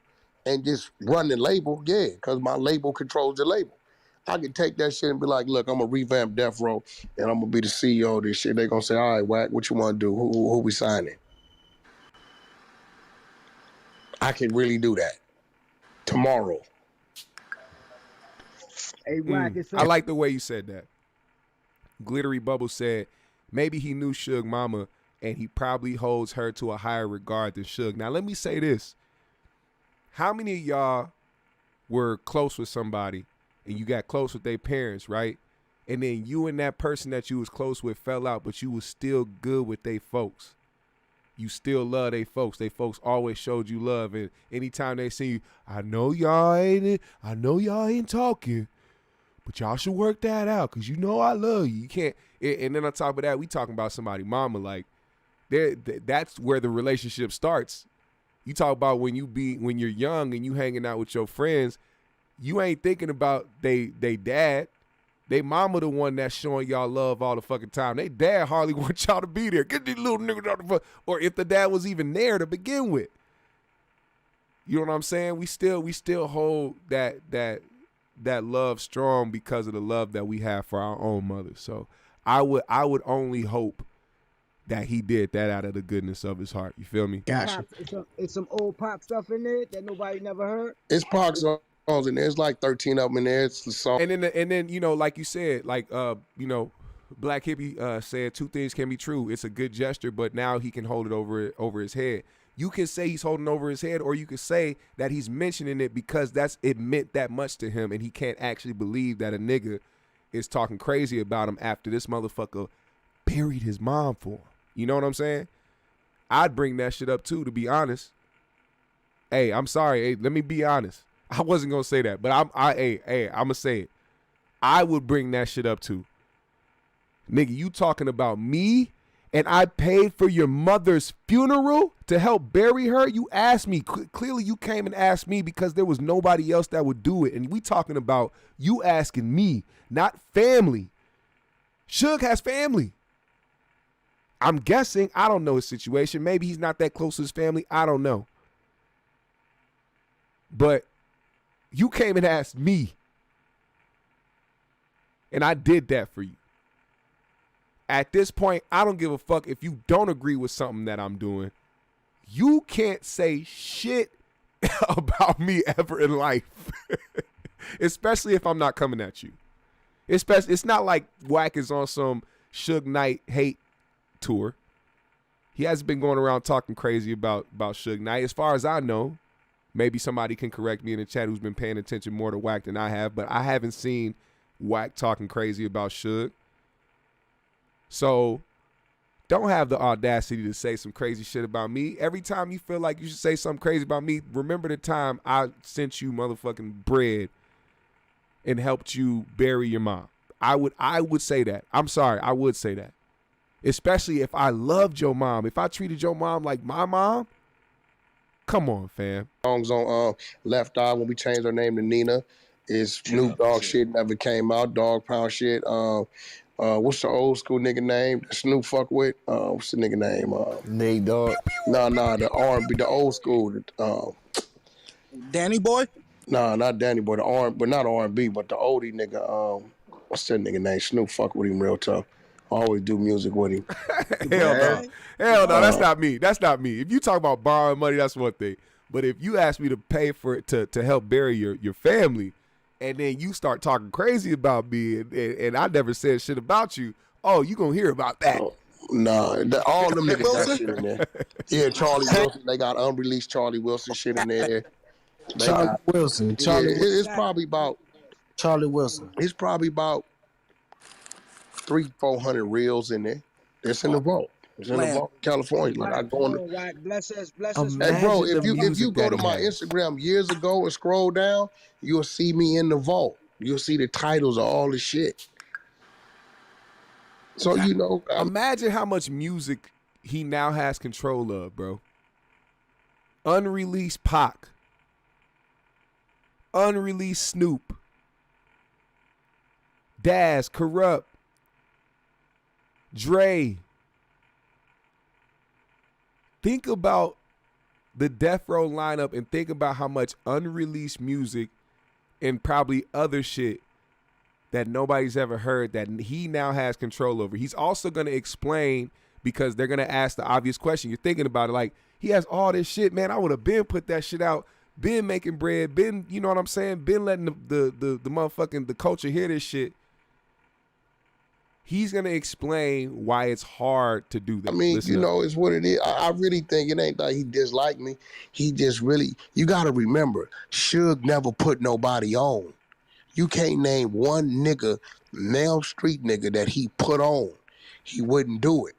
and just run the label, yeah, because my label controls the label. I can take that shit and be like, look, I'm going to revamp Death Row, and I'm going to be the CEO of this shit. They're going to say, all right, Wack, what you want to do? Who we signing? I can really do that tomorrow. Hey, Wack, I like the way you said that. Glittery Bubble said, maybe he knew Suge Mama, and he probably holds her to a higher regard than Suge. Now, let me say this. How many of y'all were close with somebody, and you got close with their parents, right? And then you and that person that you was close with fell out, but you was still good with their folks. you still love they folks. They folks always showed you love, and anytime they see you, I know y'all ain't talking, but y'all should work that out, because you know I love you. You can't. And then on top of that, we talking about somebody mama. Like, that's where the relationship starts. You talk about when you're young and you hanging out with your friends, you ain't thinking about they dad. They mama the one that's showing y'all love all the fucking time. They dad hardly want y'all to be there. Get these little niggas out the fuck. Or if the dad was even there to begin with. You know what I'm saying? We still hold that love strong because of the love that we have for our own mothers. So I would only hope that he did that out of the goodness of his heart. You feel me? Gotcha. It's some old pop stuff in there that nobody never heard. It's Pac songs in there. There's like 13 of them in there. It's the song. And then you know, like you said, like you know, Black Hippie said 2 things can be true. It's a good gesture, but now he can hold it over his head. You can say he's holding over his head, or you can say that he's mentioning it because it meant that much to him, and he can't actually believe that a nigga is talking crazy about him after this motherfucker buried his mom for him. You know what I'm saying? I'd bring that shit up too, to be honest. Hey, I'm sorry. Hey, let me be honest. I wasn't gonna say that, but I'm gonna say it. I would bring that shit up too. Nigga, you talking about me, and I paid for your mother's funeral to help bury her? You asked me. Clearly you came and asked me because there was nobody else that would do it. And we talking about you asking me, not family. Suge has family. I'm guessing. I don't know his situation. Maybe he's not that close to his family. I don't know. But you came and asked me, and I did that for you. At this point, I don't give a fuck if you don't agree with something that I'm doing. You can't say shit about me ever in life, especially if I'm not coming at you. It's not like Wack is on some Suge Knight hate tour. He hasn't been going around talking crazy about Suge Knight. As far as I know, maybe somebody can correct me in the chat who's been paying attention more to Wack than I have, but I haven't seen Wack talking crazy about Suge. So don't have the audacity to say some crazy shit about me. Every time you feel like you should say something crazy about me, remember the time I sent you motherfucking bread and helped you bury your mom. I would say that. I'm sorry, I would say that. Especially if I loved your mom. If I treated your mom like my mom, come on, fam. Songs on Left Eye when we changed our name to Nina. Is Snoop Dogg shit never came out. Dog Pound shit. What's the old school nigga name that Snoop fuck with? What's the nigga name? Nate Dogg. Nah, the R&B, the old school. Danny Boy? Nah, not Danny Boy. But not R&B, but the oldie nigga. What's that nigga name? Snoop fuck with him real tough. I always do music with him. Hell no, that's not me. That's not me. If you talk about borrowing money, that's one thing. But if you ask me to pay for it to help bury your family, and then you start talking crazy about me, and I never said shit about you, oh, you gonna hear about that. Nah, all them niggas got shit in there. Yeah, Charlie Wilson. They got unreleased Charlie Wilson shit in there. Wilson. It's probably about Charlie Wilson. It's probably about 300-400 reels in there. It's in the vault. It's in the vault, California. Like I go on. Bless us. Hey, bro, if you go to my Instagram years ago and scroll down, you'll see me in the vault. You'll see the titles of all the shit. So you know, imagine how much music he now has control of, bro. Unreleased Pac, unreleased Snoop, Daz, Corrupt, Dre. Think about the Death Row lineup and think about how much unreleased music and probably other shit that nobody's ever heard that he now has control over. He's also going to explain, because they're going to ask the obvious question. You're thinking about it like, he has all this shit, man. I would have been put that shit out, been making bread, been, you know what I'm saying, been letting the motherfucking the culture hear this shit. He's going to explain why it's hard to do that. I mean, you know, it's what it is. I really think it ain't like he disliked me. He just really, you got to remember, Suge never put nobody on. You can't name one nigga, male street nigga, that he put on. He wouldn't do it.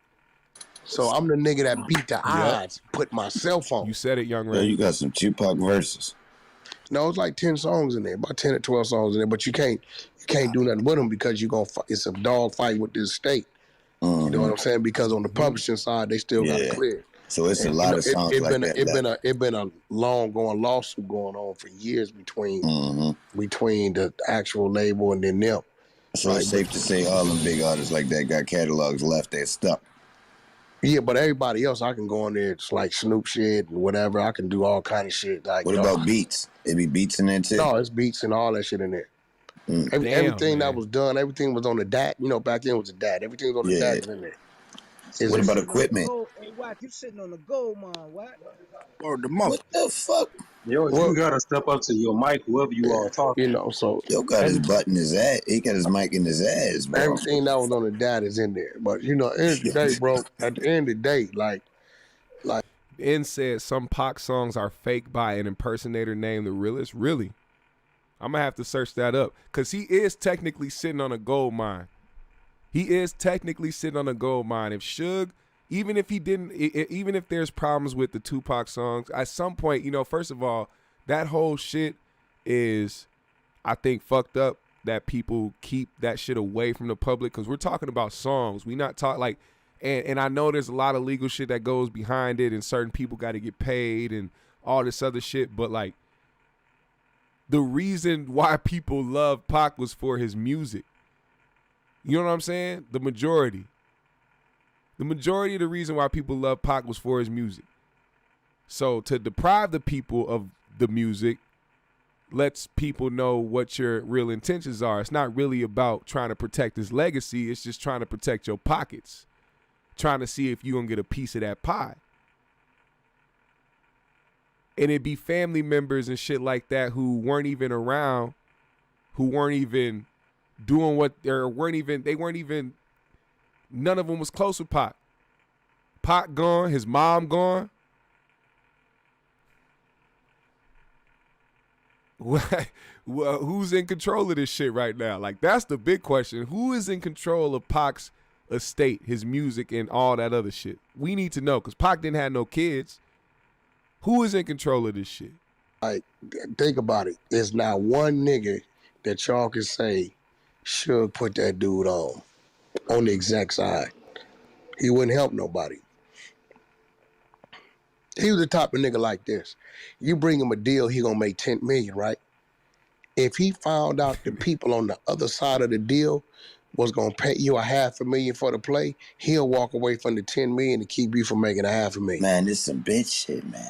So I'm the nigga that beat the odds, put myself on. You said it, Young Yo, Ray. you got some Tupac verses. No, it's like 10 songs in there, about 10 or 12 songs in there, but you can't do nothing with them because you gonna it's a dog fight with this state. You know what I'm saying? Because on the publishing side, they still got to clear. So it's a lot of songs like that. It been a long going lawsuit going on for years between the actual label and then them. So it's safe to say all them big artists like that got catalogs left that stuck. Yeah, but everybody else, I can go in there. It's like Snoop shit and whatever. I can do all kind of shit. Like, what about beats? It be beats in there too? No, it's beats and all that shit in there. Everything that was done, everything was on the DAT. You know, back then it was a DAT. Everything was on the DAT in there. What about equipment? Hey, Wack, you sitting on the gold mine, Wack? Or the month. What the fuck? Yo, you gotta step up to your mic, whoever you are talking. You know, so Yo got his butt in his ass. He got his mic in his ass, bro. Everything that was on the DAT is in there. But you know, at the end of the day, bro, at the end of the day, like N said some Pac songs are fake by an impersonator named The Realest. Really? I'm going to have to search that up because he is technically sitting on a gold mine. He is technically sitting on a gold mine. If Suge, even if he didn't, even if there's problems with the Tupac songs, at some point, you know, first of all, that whole shit is, I think, fucked up that people keep that shit away from the public because we're talking about songs. We not talk like, and I know there's a lot of legal shit that goes behind it and certain people got to get paid and all this other shit. But like the reason why people love Pac was for his music. You know what I'm saying? The majority of the reason why people love Pac was for his music. So to deprive the people of the music lets people know what your real intentions are. It's not really about trying to protect his legacy. It's just trying to protect your pockets. Trying to see if you're going to get a piece of that pie. And it'd be family members and shit like that who weren't even around, who weren't even doing what they weren't even, none of them was close with Pac. Pac gone, his mom gone. Who's in control of this shit right now? Like, that's the big question. Who is in control of Pac's estate, his music, and all that other shit? We need to know, because Pac didn't have no kids. Who is in control of this shit? Like, think about it. There's not one nigga that y'all can say should put that dude on the exec side. He wouldn't help nobody. He was the type of nigga like this. You bring him a deal, he gonna make 10 million, right? If he found out the people on the other side of the deal was gonna pay you $500,000 for the play, he'll walk away from the 10 million to keep you from making $500,000. Man, this some bitch shit, man.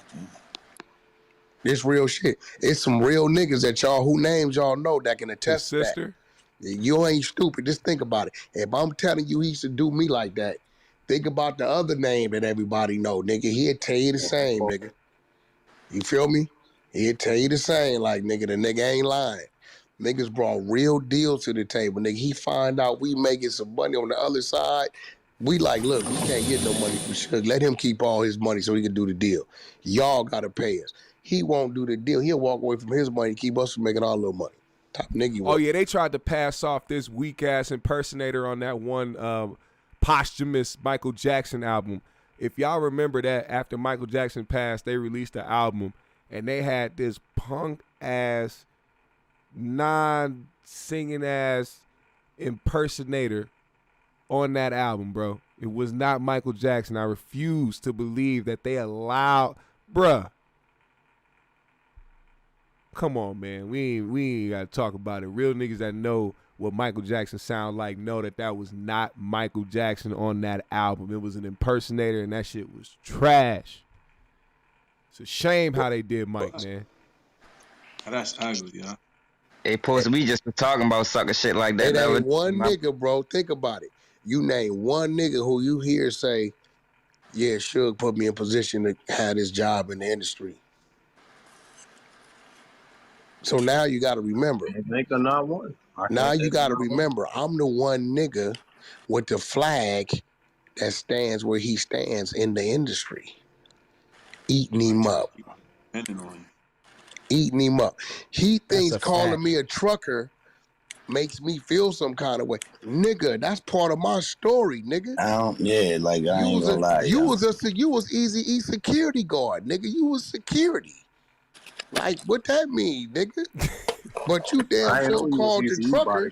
This real shit. It's some real niggas that y'all, who names y'all know, that can attest to that. You ain't stupid. Just think about it. If I'm telling you he used to do me like that, think about the other name that everybody know, nigga. He'll tell you the same, nigga. You feel me? He'll tell you the same, like, nigga, the nigga ain't lying. Niggas brought real deals to the table, nigga. He find out we making some money on the other side. We like, look, we can't get no money from Suge. Let him keep all his money so he can do the deal. Y'all got to pay us. He won't do the deal. He'll walk away from his money, keep us from making our little money. Top nigga. Oh, yeah, they tried to pass off this weak-ass impersonator on that one posthumous Michael Jackson album. If y'all remember that, after Michael Jackson passed, they released an album, and they had this punk-ass, non-singing-ass impersonator on that album, bro. It was not Michael Jackson. I refuse to believe that they allowed, bruh. Come on, man. We ain't got to talk about it. Real niggas that know what Michael Jackson sound like know that that was not Michael Jackson on that album. It was an impersonator, and that shit was trash. It's a shame how they did Mike, man. That's ugly, yeah. Hey, Post, we just talking about sucker shit like that. It ain't one nigga, bro. Think about it. You name one nigga who you hear say, yeah, Suge put me in position to have this job in the industry. So now you got to remember. Think of not one. Now you got to remember, I'm the one nigga with the flag that stands where he stands in the industry. Eating him up. Eating him up. He thinks calling me a trucker makes me feel some kind of way. Nigga, that's part of my story, nigga. I ain't gonna lie. You was Easy-E security guard, nigga. You was security. Like, what that mean, nigga? But you damn sure called the trucker.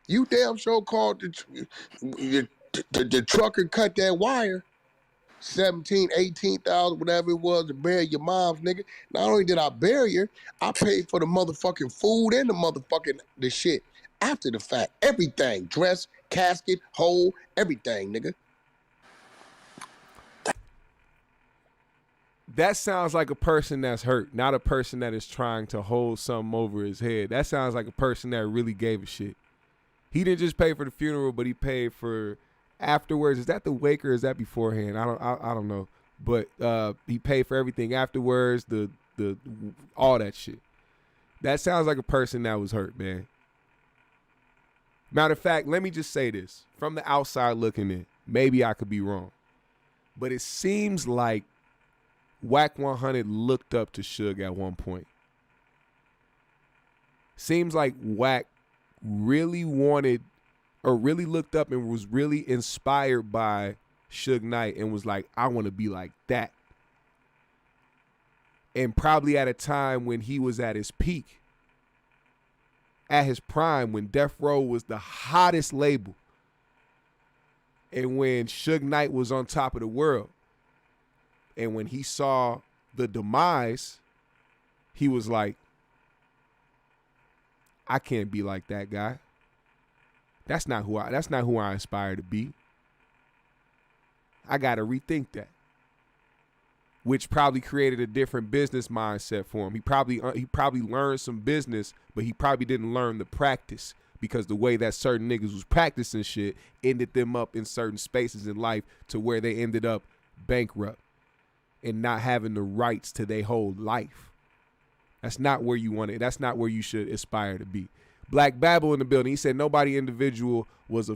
You damn sure called the trucker cut that wire. 17, 18,000, whatever it was, to bury your mom's, nigga. Not only did I bury her, I paid for the motherfucking food and the shit after the fact. Everything. Dress, casket, hole, everything, nigga. That sounds like a person that's hurt, not a person that is trying to hold something over his head. That sounds like a person that really gave a shit. He didn't just pay for the funeral, but he paid for afterwards. Is that the wake or is that beforehand? I don't know. But he paid for everything afterwards, the all that shit. That sounds like a person that was hurt, man. Matter of fact, let me just say this. From the outside looking in, maybe I could be wrong, but it seems like Wack 100 looked up to Suge at one point. Seems like Wack really wanted or really looked up and was really inspired by Suge Knight and was like, I want to be like that. And probably at a time when he was at his peak, at his prime, when Death Row was the hottest label and when Suge Knight was on top of the world. And when he saw the demise, he was like, I can't be like that guy. That's not who I aspire to be. I gotta rethink that. Which probably created a different business mindset for him. He probably learned some business, but he probably didn't learn the practice because the way that certain niggas was practicing shit ended them up in certain spaces in life to where they ended up bankrupt and not having the rights to their whole life. That's not where you want it. That's not where you should aspire to be. Black Babel in the building. He said nobody individual was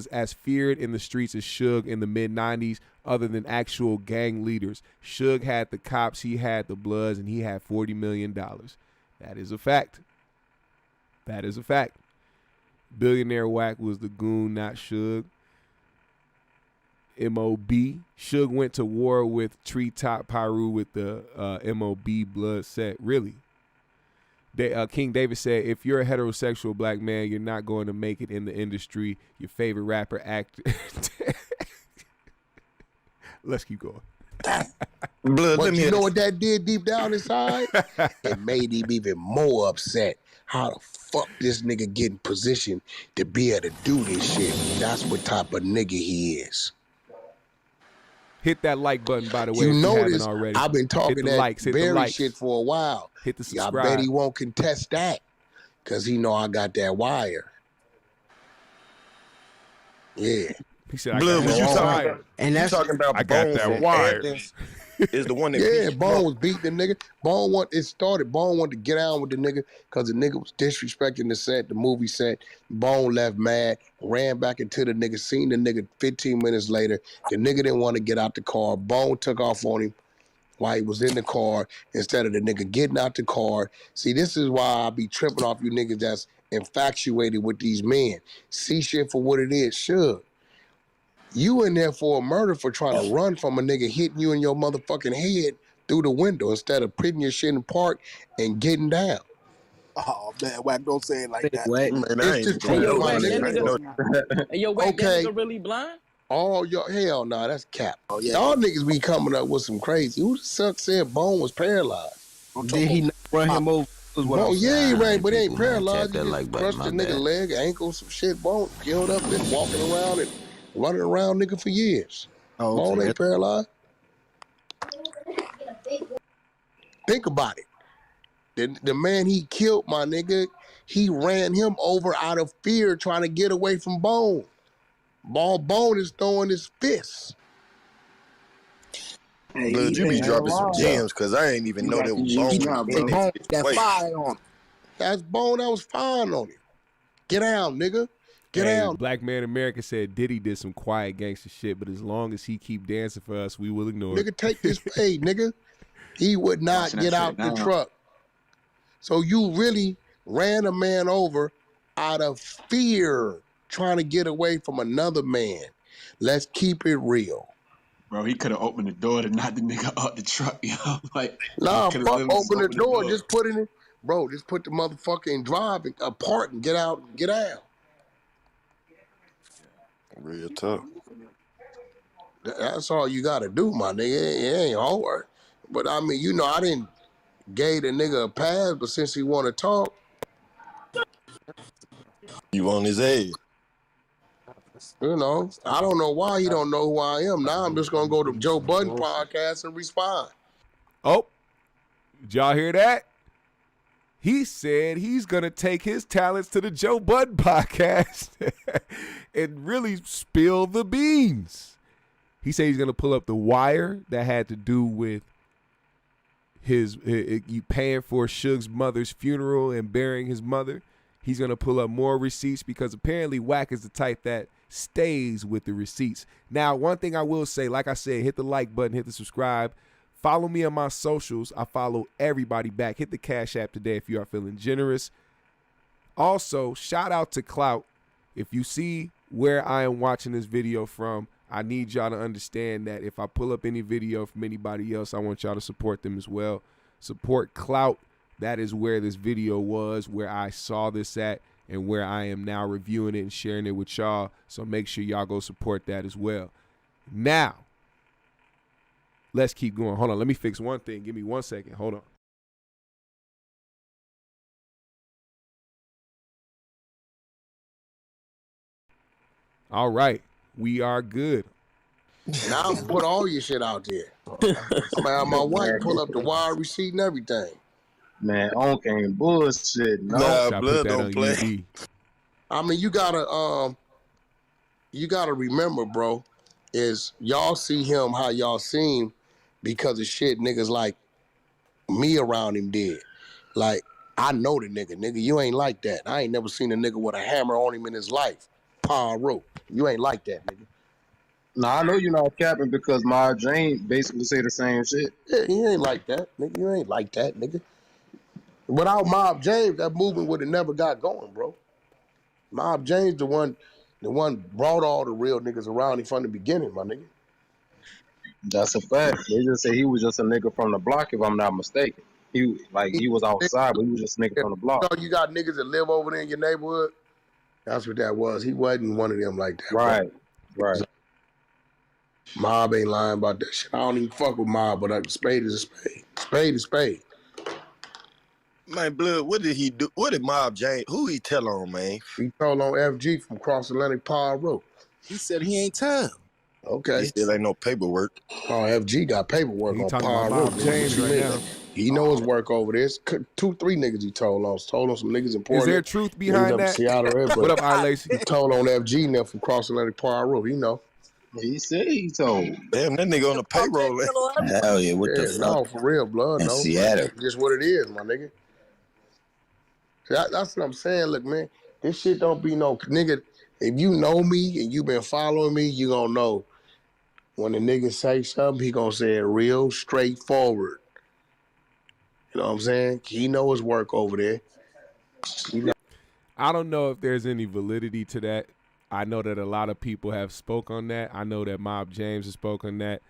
as feared in the streets as Suge in the mid-90s other than actual gang leaders. Suge had the cops, he had the Bloods, and he had $40 million. That is a fact. That is a fact. Billionaire Wack was the goon, not Suge. M.O.B. Suge went to war with Treetop Pyru with the M.O.B. blood set. Really? King David said, if you're a heterosexual black man, you're not going to make it in the industry. Your favorite rapper, actor. Let's keep going. But you know what that did deep down inside? It made him even more upset. How the fuck this nigga get in position to be able to do this shit? That's what type of nigga he is. Hit that like button, by the way. You if know you haven't this. Already. I've been talking that very shit for a while. Hit the subscribe. I bet he won't contest that because he know I got that wire. Yeah. He said, Blood, was you talking about? And that's talking about I got that wire. Is the one that yeah, Bone was beating the nigga. Bone wanted to get down with the nigga because the nigga was disrespecting the set, the movie set. Bone left mad, ran back into the nigga, seen the nigga 15 minutes later. The nigga didn't want to get out the car. Bone took off on him while he was in the car instead of the nigga getting out the car. See, this is why I be tripping off you niggas that's infatuated with these men. See shit for what it is. Sure. You in there for a murder for trying to run from a nigga hitting you in your motherfucking head through the window instead of putting your shit in park and getting down. Oh man, Wack, don't say it like that. Wack. Man, it's the truth, my nigga. Hey, yo, Wack, that nigga really blind? Oh, hell nah, that's cap. Oh, yeah. Y'all niggas be coming up with some crazy. Who the fuck said Bone was paralyzed? Did he not run him over? Oh, yeah, he ran, but he ain't paralyzed. He just crushed the nigga leg, ankle, some shit. Bone killed up, been walking around and running around nigga for years. Oh, okay. Bone ain't paralyzed. Think about it. The man he killed, my nigga, he ran him over out of fear trying to get away from Bone. Bone is throwing his fists. Hey, Blood, you be dropping some gems because I ain't even know that was Bone. That fire on him. That's Bone that was firing on him. Get down, nigga. Get down. Black Man America said Diddy did some quiet gangster shit, but as long as he keep dancing for us, we will ignore it. Nigga, take this pay, nigga. He would not get out the truck. So you really ran a man over out of fear, trying to get away from another man. Let's keep it real. Bro, he could have opened the door to knock the nigga out the truck, yo. Like, nah, fuck open the door. Just put it in. Bro, just put the motherfucker in drive and apart and get out and get out. Real tough. That's all you got to do, my nigga. It ain't hard. But I mean, you know, I didn't gave the nigga a pass, but since he want to talk. You on his head. You know, I don't know why he don't know who I am. Now I'm just going to go to Joe Budden podcast and respond. Oh, did y'all hear that? He said he's going to take his talents to the Joe Budden podcast and really spill the beans. He said he's going to pull up the wire that had to do with you paying for Suge's mother's funeral and burying his mother. He's going to pull up more receipts because apparently Wack is the type that stays with the receipts. Now, one thing I will say, like I said, hit the like button, hit the subscribe. Follow me on my socials. I follow everybody back. Hit the Cash App today if you are feeling generous. Also, shout out to Clout. If you see where I am watching this video from, I need y'all to understand that if I pull up any video from anybody else, I want y'all to support them as well. Support Clout. That is where this video was, where I saw this at, and where I am now reviewing it and sharing it with y'all. So make sure y'all go support that as well. Now, let's keep going. Hold on. Let me fix one thing. Give me 1 second. Hold on. All right. We are good. Now put all your shit out there. I'm gonna have my wife pull up the wire receipt and everything. Man, Onk ain't bullshit. No, nah, blood don't play. I mean, you gotta remember, bro, is y'all see him how y'all see him because of shit niggas like me around him did. Like, I know the nigga, you ain't like that. I ain't never seen a nigga with a hammer on him in his life. Power rope. You ain't like that, nigga. Nah, I know you're not capping because my Jane basically say the same shit. Yeah, he ain't like that, nigga. You ain't like that, nigga. Without Mob James, that movement would have never got going, bro. Mob James, the one brought all the real niggas around him from the beginning, my nigga. That's a fact. They just say he was just a nigga from the block, if I'm not mistaken. He was outside, but he was just a nigga from the block. You know, you got niggas that live over there in your neighborhood. That's what that was. He wasn't one of them like that. Right, bro. right. Mob ain't lying about that shit. I don't even fuck with Mob, but a spade is a spade. Spade is spade. Man, blood, what did he do? What did Mob James, who he tell on, man? He told on FG from Cross Atlantic Power Road. He said he ain't tell. Okay. He still ain't no paperwork. Oh, FG got paperwork He on talking Power about Road. Mob James right now. He know his work over there. 2, 3 niggas he told on. Told on some niggas in Portland. Is there truth behind that? What up, I Lacey? He told on FG now from Cross Atlantic Power Road. He know. He said he told. Damn, that nigga on the payroll. Hell yeah, what the fuck? No, for real, blood. In No, Seattle. just what it is, my nigga. That's what I'm saying. Look, man, this shit don't be no nigga. If you know me and you been following me, you gonna know when the nigga say something, he gonna say it real straightforward. You know what I'm saying? He know his work over there. I don't know if there's any validity to that. I know that a lot of people have spoke on that. I know that Mob James has spoken on that.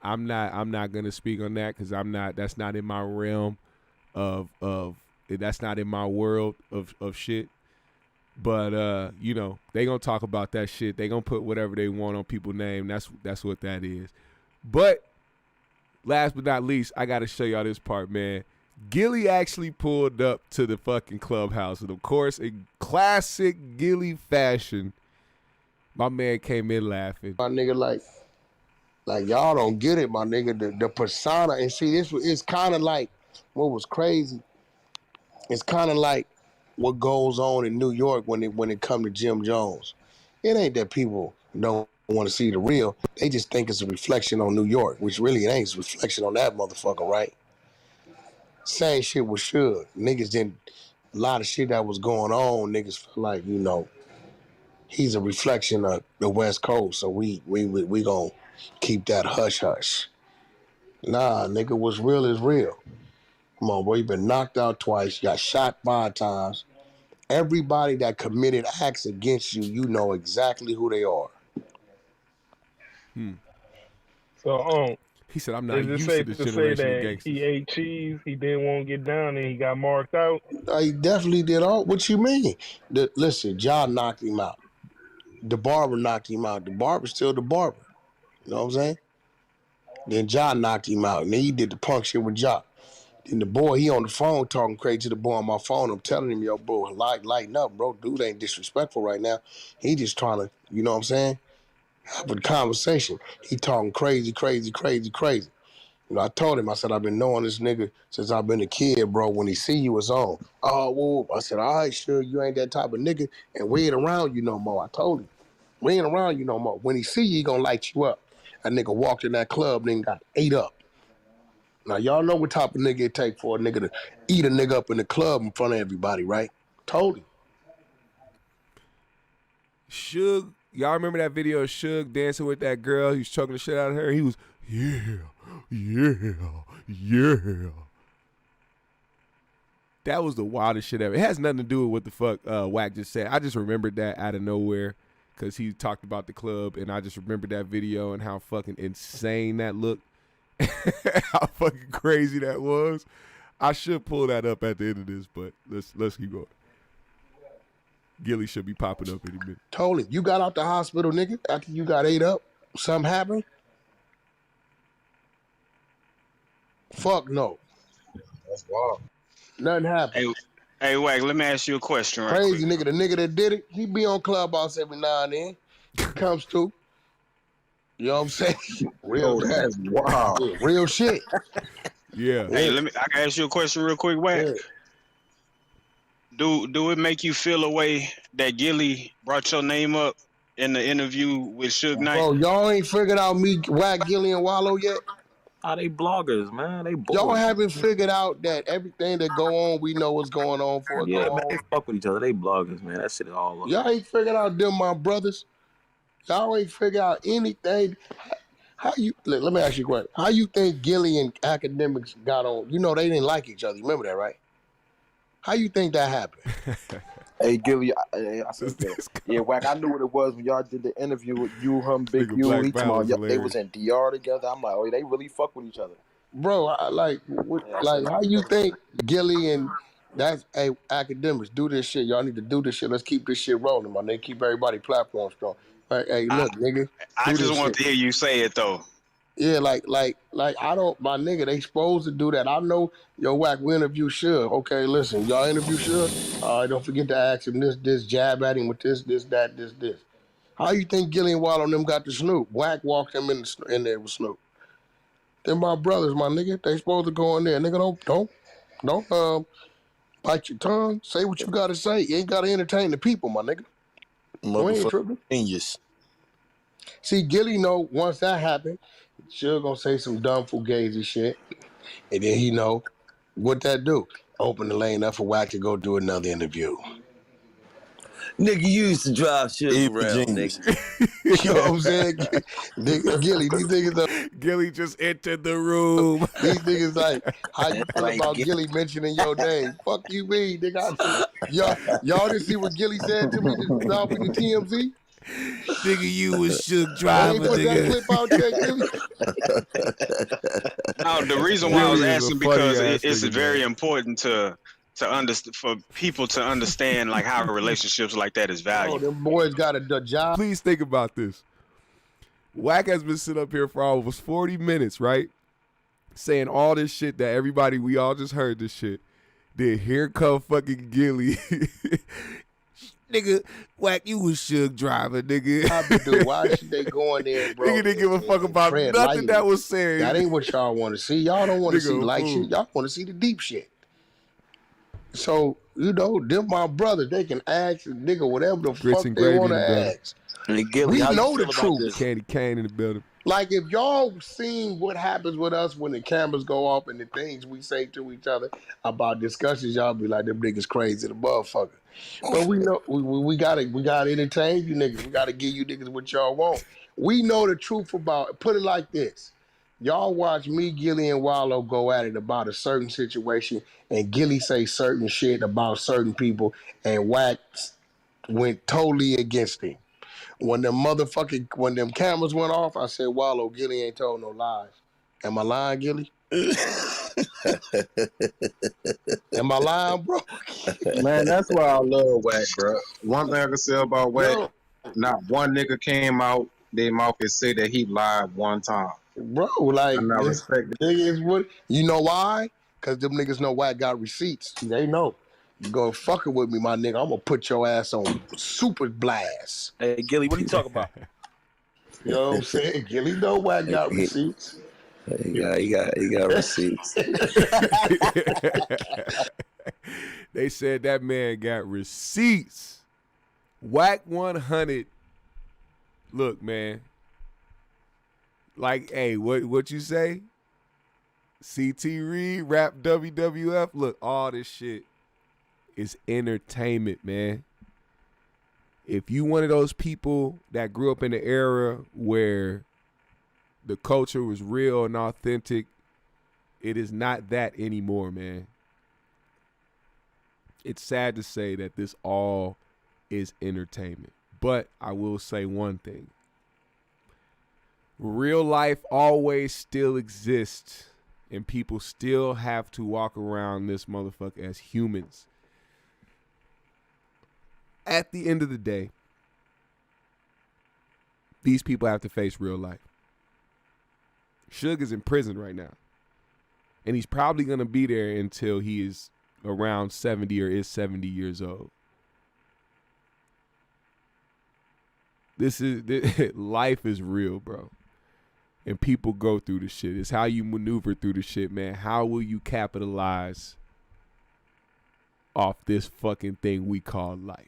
I'm not gonna speak on that because that's not in my realm of that's not in my world of shit. But you know, they gonna talk about that shit. They gonna put whatever they want on people's name. That's what that is. But last but not least, I gotta show y'all this part, man. Gilly actually pulled up to the fucking clubhouse, and of course, in classic Gilly fashion, my man came in laughing. My nigga, like y'all don't get it, my nigga. The persona, and see, this it's kind of like what was crazy. It's kind of like what goes on in New York when it come to Jim Jones. It ain't that people don't want to see the real. They just think it's a reflection on New York, which really it ain't. It's a reflection on that motherfucker, right? Same shit with Suge. Niggas didn't, a lot of shit that was going on, niggas feel like, you know, he's a reflection of the West Coast, so we gonna keep that hush-hush. Nah, nigga, what's real is real. Come on, boy, you been knocked out twice, you got shot 5 times, everybody that committed acts against you, you know exactly who they are. So, he said, "I'm not is it used to safe this to say generation of that gangsters." he ate cheese, he didn't want to get down, and he got marked out? He definitely did all. What you mean? Listen, John knocked him out. The barber knocked him out. The barber's still the barber. You know what I'm saying? Then John knocked him out. And then he did the punk shit with John. Then the boy, he on the phone talking crazy to the boy on my phone. I'm telling him, yo, bro, lighten up, bro. Dude ain't disrespectful right now. He just trying to, you know what I'm saying? Have a conversation. He talking crazy. You know, I told him, I said, I've been knowing this nigga since I've been a kid, bro. When he see you, it's on. Oh, well, I said, all right, sure, you ain't that type of nigga, and we ain't around you no more. I told him, we ain't around you no more. When he see you, he gonna light you up. That nigga walked in that club and then got ate up. Now, y'all know what type of nigga it take for a nigga to eat a nigga up in the club in front of everybody, right? Told him. Suge, y'all remember that video of Suge dancing with that girl? He was choking the shit out of her. He was, yeah. That was the wildest shit ever. It has nothing to do with what the fuck Wack just said. I just remembered that out of nowhere because he talked about the club, and I just remembered that video and how fucking insane that looked. How fucking crazy that was. I should pull that up at the end of this, but let's keep going. Gilly should be popping up any minute. Told him, you got out the hospital, nigga, after you got ate up? Something happened? Fuck no. That's wild. Nothing happened. Hey, Wack, let me ask you a question right Crazy quick. nigga, the nigga that did it, he be on Clubhouse every now and then. He comes through. You know what I'm saying? Real, that's wild. Yeah, real shit. Yeah. Hey, I can ask you a question real quick, Wack. Yeah. Do it make you feel a way that Gilly brought your name up in the interview with Suge Knight? Bro, y'all ain't figured out me, Wack, Gilly, and Wallow yet? Oh, they bloggers, man. They boys. Y'all haven't figured out that everything that go on, we know what's going on for it Yeah, go man, on. they fuck with each other. They bloggers, man. That shit is all up. Y'all ain't figured out them, my brothers. Y'all ain't figured out anything. How you, let me ask you a question. How you think Gilly and Academics got on? You know they didn't like each other. You remember that, right? How you think that happened? Hey, Gilly, I said, yeah, Wack, I knew what it was when y'all did the interview with you, him, Big Nigga, U. Black He Bauer was they was in DR together. I'm like, oh, they really fuck with each other. Bro, how you think Gilly and that's Academics do this shit? Y'all need to do this shit. Let's keep this shit rolling, man. They keep everybody platform strong. Like, hey, look, nigga. I do just this want shit. to hear you say it though. Yeah, like I don't, my nigga, they supposed to do that. I know, yo, Wack, we interview Suge. Okay, listen, y'all interview Suge. All right, don't forget to ask him this, jab at him with this, that, this. How you think Gilly and Wall on them got the Snoop? Wack walked him in there with Snoop. They're my brothers, my nigga. They supposed to go in there. Nigga, don't bite your tongue. Say what you gotta say. You ain't gotta entertain the people, my nigga. We ain't tripping. Genius. See, Gilly know once that happened, Suge gonna say some dumb fugazi shit. And then he know what that do. Open the lane up for Wack to go do another interview. Nigga, you used to drive Suge around, nigga. You know what I'm saying? Gilly, these niggas Gilly just entered the room. These niggas like, how you feel Like about Gilly mentioning your name? Fuck you, me, nigga. Y'all didn't see what Gilly said to me about me to TMZ? Nigga, you was Suge They driver, ain't put that clip out yet, Gilly. No, the reason why I was Gilly is a asking funny because ass it's nigga, very man. important to understand, for people to understand like how relationships like that is Oh, valued. them boys got a job. Please think about this. Wack has been sitting up here for almost 40 minutes, right? Saying all this shit that we all just heard this shit. Then here come fucking Gilly. Nigga, Wack, you was Suge driver, nigga. Why should they go in there, bro? Nigga didn't give a fuck about nothing that was said. That ain't what y'all want to see. Y'all don't want to see light fool. shit. Y'all want to see the deep shit. So, you know, them my brothers. They can ask the nigga whatever the Grits fuck and they gravy want in the to building. ask. Hey, Gilly, We how know you the feel about truth. this? Candy cane in the building. Like, if y'all seen what happens with us when the cameras go off and the things we say to each other about discussions, y'all be like, them niggas crazy, the motherfucker. But we know we gotta entertain you niggas. We gotta give you niggas what y'all want. We know the truth about, put it like this. Y'all watch me, Gilly, and Wallow go at it about a certain situation, and Gilly say certain shit about certain people, and Wax went totally against him. When them cameras went off, I said, Wallow, Gilly ain't told no lies. Am I lying, Gilly? Am I lying, bro? Man, that's why I love Wack, bro. One thing I can say about Wack, not one nigga came out their mouth and say that he lied one time. Bro, like, and I respect it. Niggas would, you know why? Because them niggas know Wack got receipts. They know. You go fucking with me, my nigga. I'm gonna put your ass on super blast. Hey, Gilly, what are you talking about? You know what I'm saying? Gilly know Wack got receipts. He got receipts. They said that man got receipts. Wack 100. Look, man. Like, hey, what you say? CT Reed, rap WWF. Look, all this shit is entertainment, man. If you one of those people that grew up in the era where the culture was real and authentic, it is not that anymore, man. It's sad to say that this all is entertainment. But I will say one thing. Real life always still exists, and people still have to walk around this motherfucker as humans. At the end of the day, these people have to face real life. Suge is in prison right now, and he's probably going to be there until he is around 70 or is 70 years old. Life is real, bro. And people go through the shit. It's how you maneuver through the shit, man. How will you capitalize off this fucking thing we call life?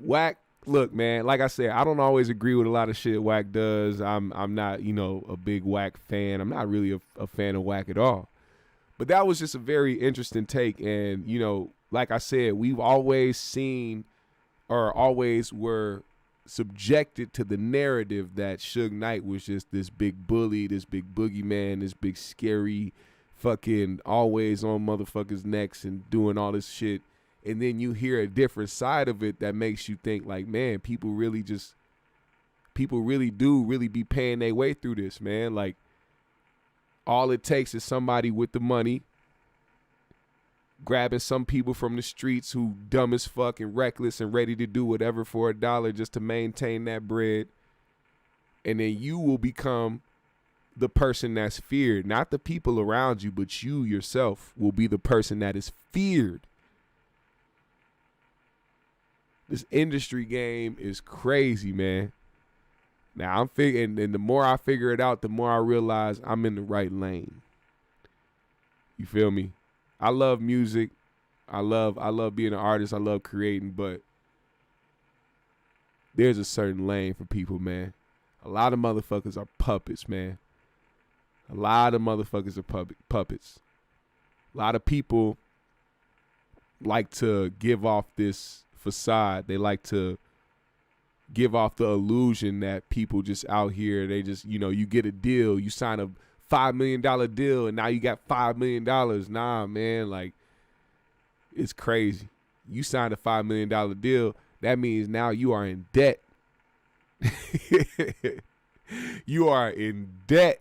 Wack, look, man, like I said, I don't always agree with a lot of shit Wack does. I'm not, a big Wack fan. I'm not really a fan of Wack at all. But that was just a very interesting take. And, like I said, we've always seen or always were subjected to the narrative that Suge Knight was just this big bully, this big boogeyman, this big scary fucking always on motherfuckers' necks and doing all this shit. And then you hear a different side of it that makes you think like, man, people really do be paying their way through this, man. Like, all it takes is somebody with the money grabbing some people from the streets who dumb as fuck and reckless and ready to do whatever for $1 just to maintain that bread. And then you will become the person that's feared. Not the people around you, but you yourself will be the person that is feared. This industry game is crazy, man. Now I'm figuring, and the more I figure it out, the more I realize I'm in the right lane. You feel me? I love music. I love being an artist. I love creating, but there's a certain lane for people, man. A lot of motherfuckers are puppets, man. A lot of motherfuckers are puppets. A lot of people like to give off this facade. They like to give off the illusion that people just out here, they just, you get a deal, you sign a $5 million deal, and now you got $5 million. Nah, man, like, it's crazy. You signed a $5 million deal, that means now you are in debt. You are in debt.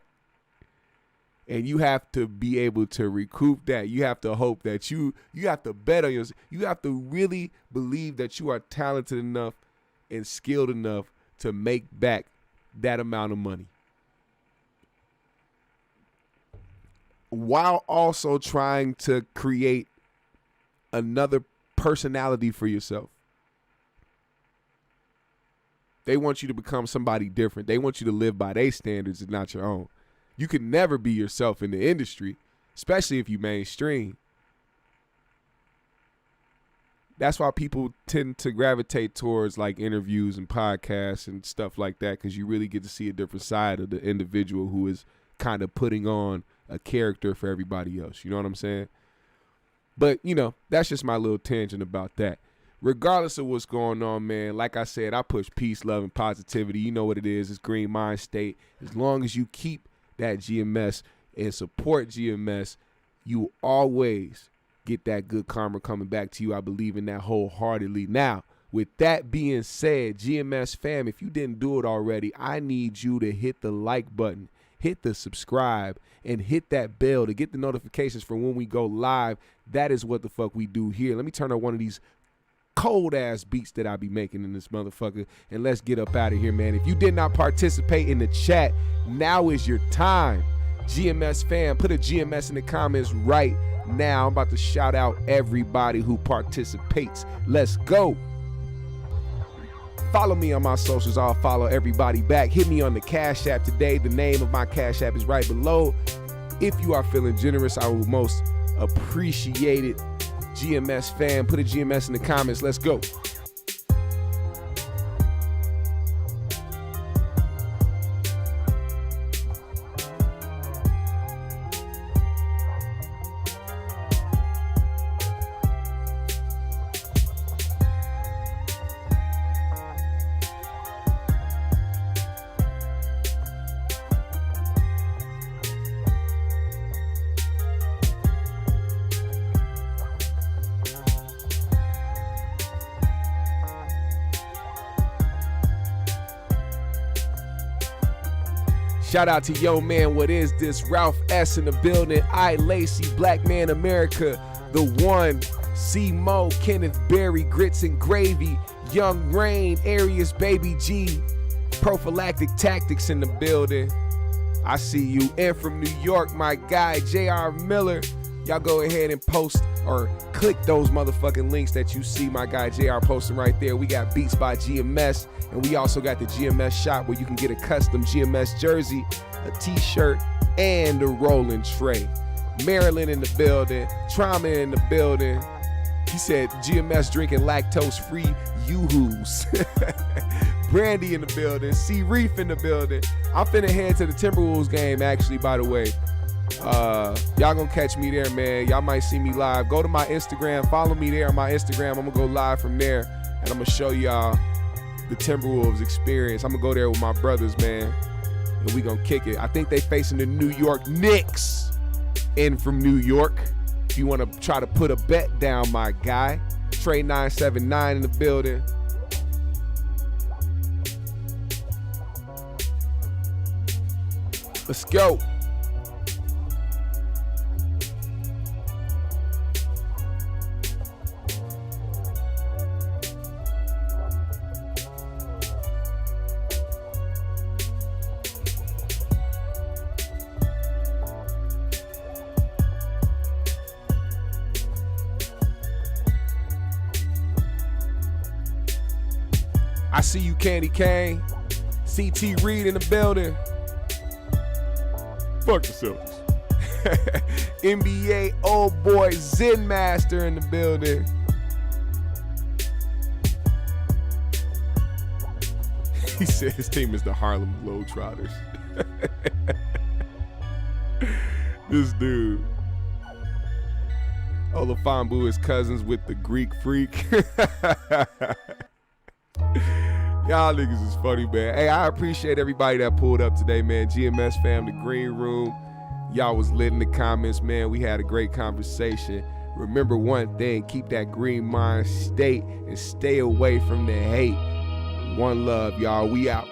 And you have to be able to recoup that. You have to hope that you have to bet on yourself. You have to really believe that you are talented enough and skilled enough to make back that amount of money, while also trying to create another personality for yourself. They want you to become somebody different. They want you to live by their standards and not your own. You can never be yourself in the industry, especially if you mainstream. That's why people tend to gravitate towards like interviews and podcasts and stuff like that, because you really get to see a different side of the individual who is kind of putting on a character for everybody else. You know what I'm saying? But, that's just my little tangent about that. regardless of what's going on, man, like I said, I push peace, love, and positivity. You know what it is. It's Green Mind State. As long as you keep that GMS and support GMS, you always get that good karma coming back to you. I believe in that wholeheartedly. Now, with that being said, GMS fam, if you didn't do it already, I need you to hit the like button, hit the subscribe, and hit that bell to get the notifications for when we go live. That is what the fuck we do here. Let me turn on one of these cold-ass beats that I be making in this motherfucker, and let's get up out of here, man. If you did not participate in the chat, now is your time. GMS fam, put a GMS in the comments right now. I'm about to shout out everybody who participates. Let's go. Follow me on my socials. I'll follow everybody back. Hit me on the Cash App today. The name of my Cash App is right below. If you are feeling generous, I will most appreciate it. GMS fam, put a GMS in the comments. Let's go. Shout out to yo man, what is this? Ralph S in the building. I Lacey, Black Man America, the one, C Mo, Kenneth Berry, Grits and Gravy, Young Rain, Arius Baby G, Prophylactic Tactics in the building. I see you. And from New York, my guy JR Miller. Y'all go ahead and post or click those motherfucking links that you see my guy JR posting right there. We got Beats by GMS, and we also got the GMS shop where you can get a custom GMS jersey, a t-shirt, and a rolling tray. Maryland in the building, Trauma in the building. He said GMS drinking lactose-free yoo-hoos. Brandy in the building, C Reef in the building. I'm finna head to the Timberwolves game, actually, by the way. Y'all gonna catch me there, man. Y'all might see me live. Go to my Instagram, follow me there on my Instagram. I'm gonna go live from there, and I'm gonna show y'all the Timberwolves experience. I'm gonna go there with my brothers, man, and we gonna kick it. I think they facing the New York Knicks in from New York. If you wanna try to put a bet down, my guy. Trey 979 in the building. Let's go. I see you, Candy Kane. CT Reed in the building. Fuck the Celtics. NBA old boy Zen Master in the building. He said his team is the Harlem Globetrotters. This dude. Olafambu is cousins with the Greek Freak. Y'all niggas is funny, man. Hey, I appreciate everybody that pulled up today, man. GMS fam, the green room. Y'all was lit in the comments, man. We had a great conversation. Remember one thing, keep that green mind state and stay away from the hate. One love, y'all. We out.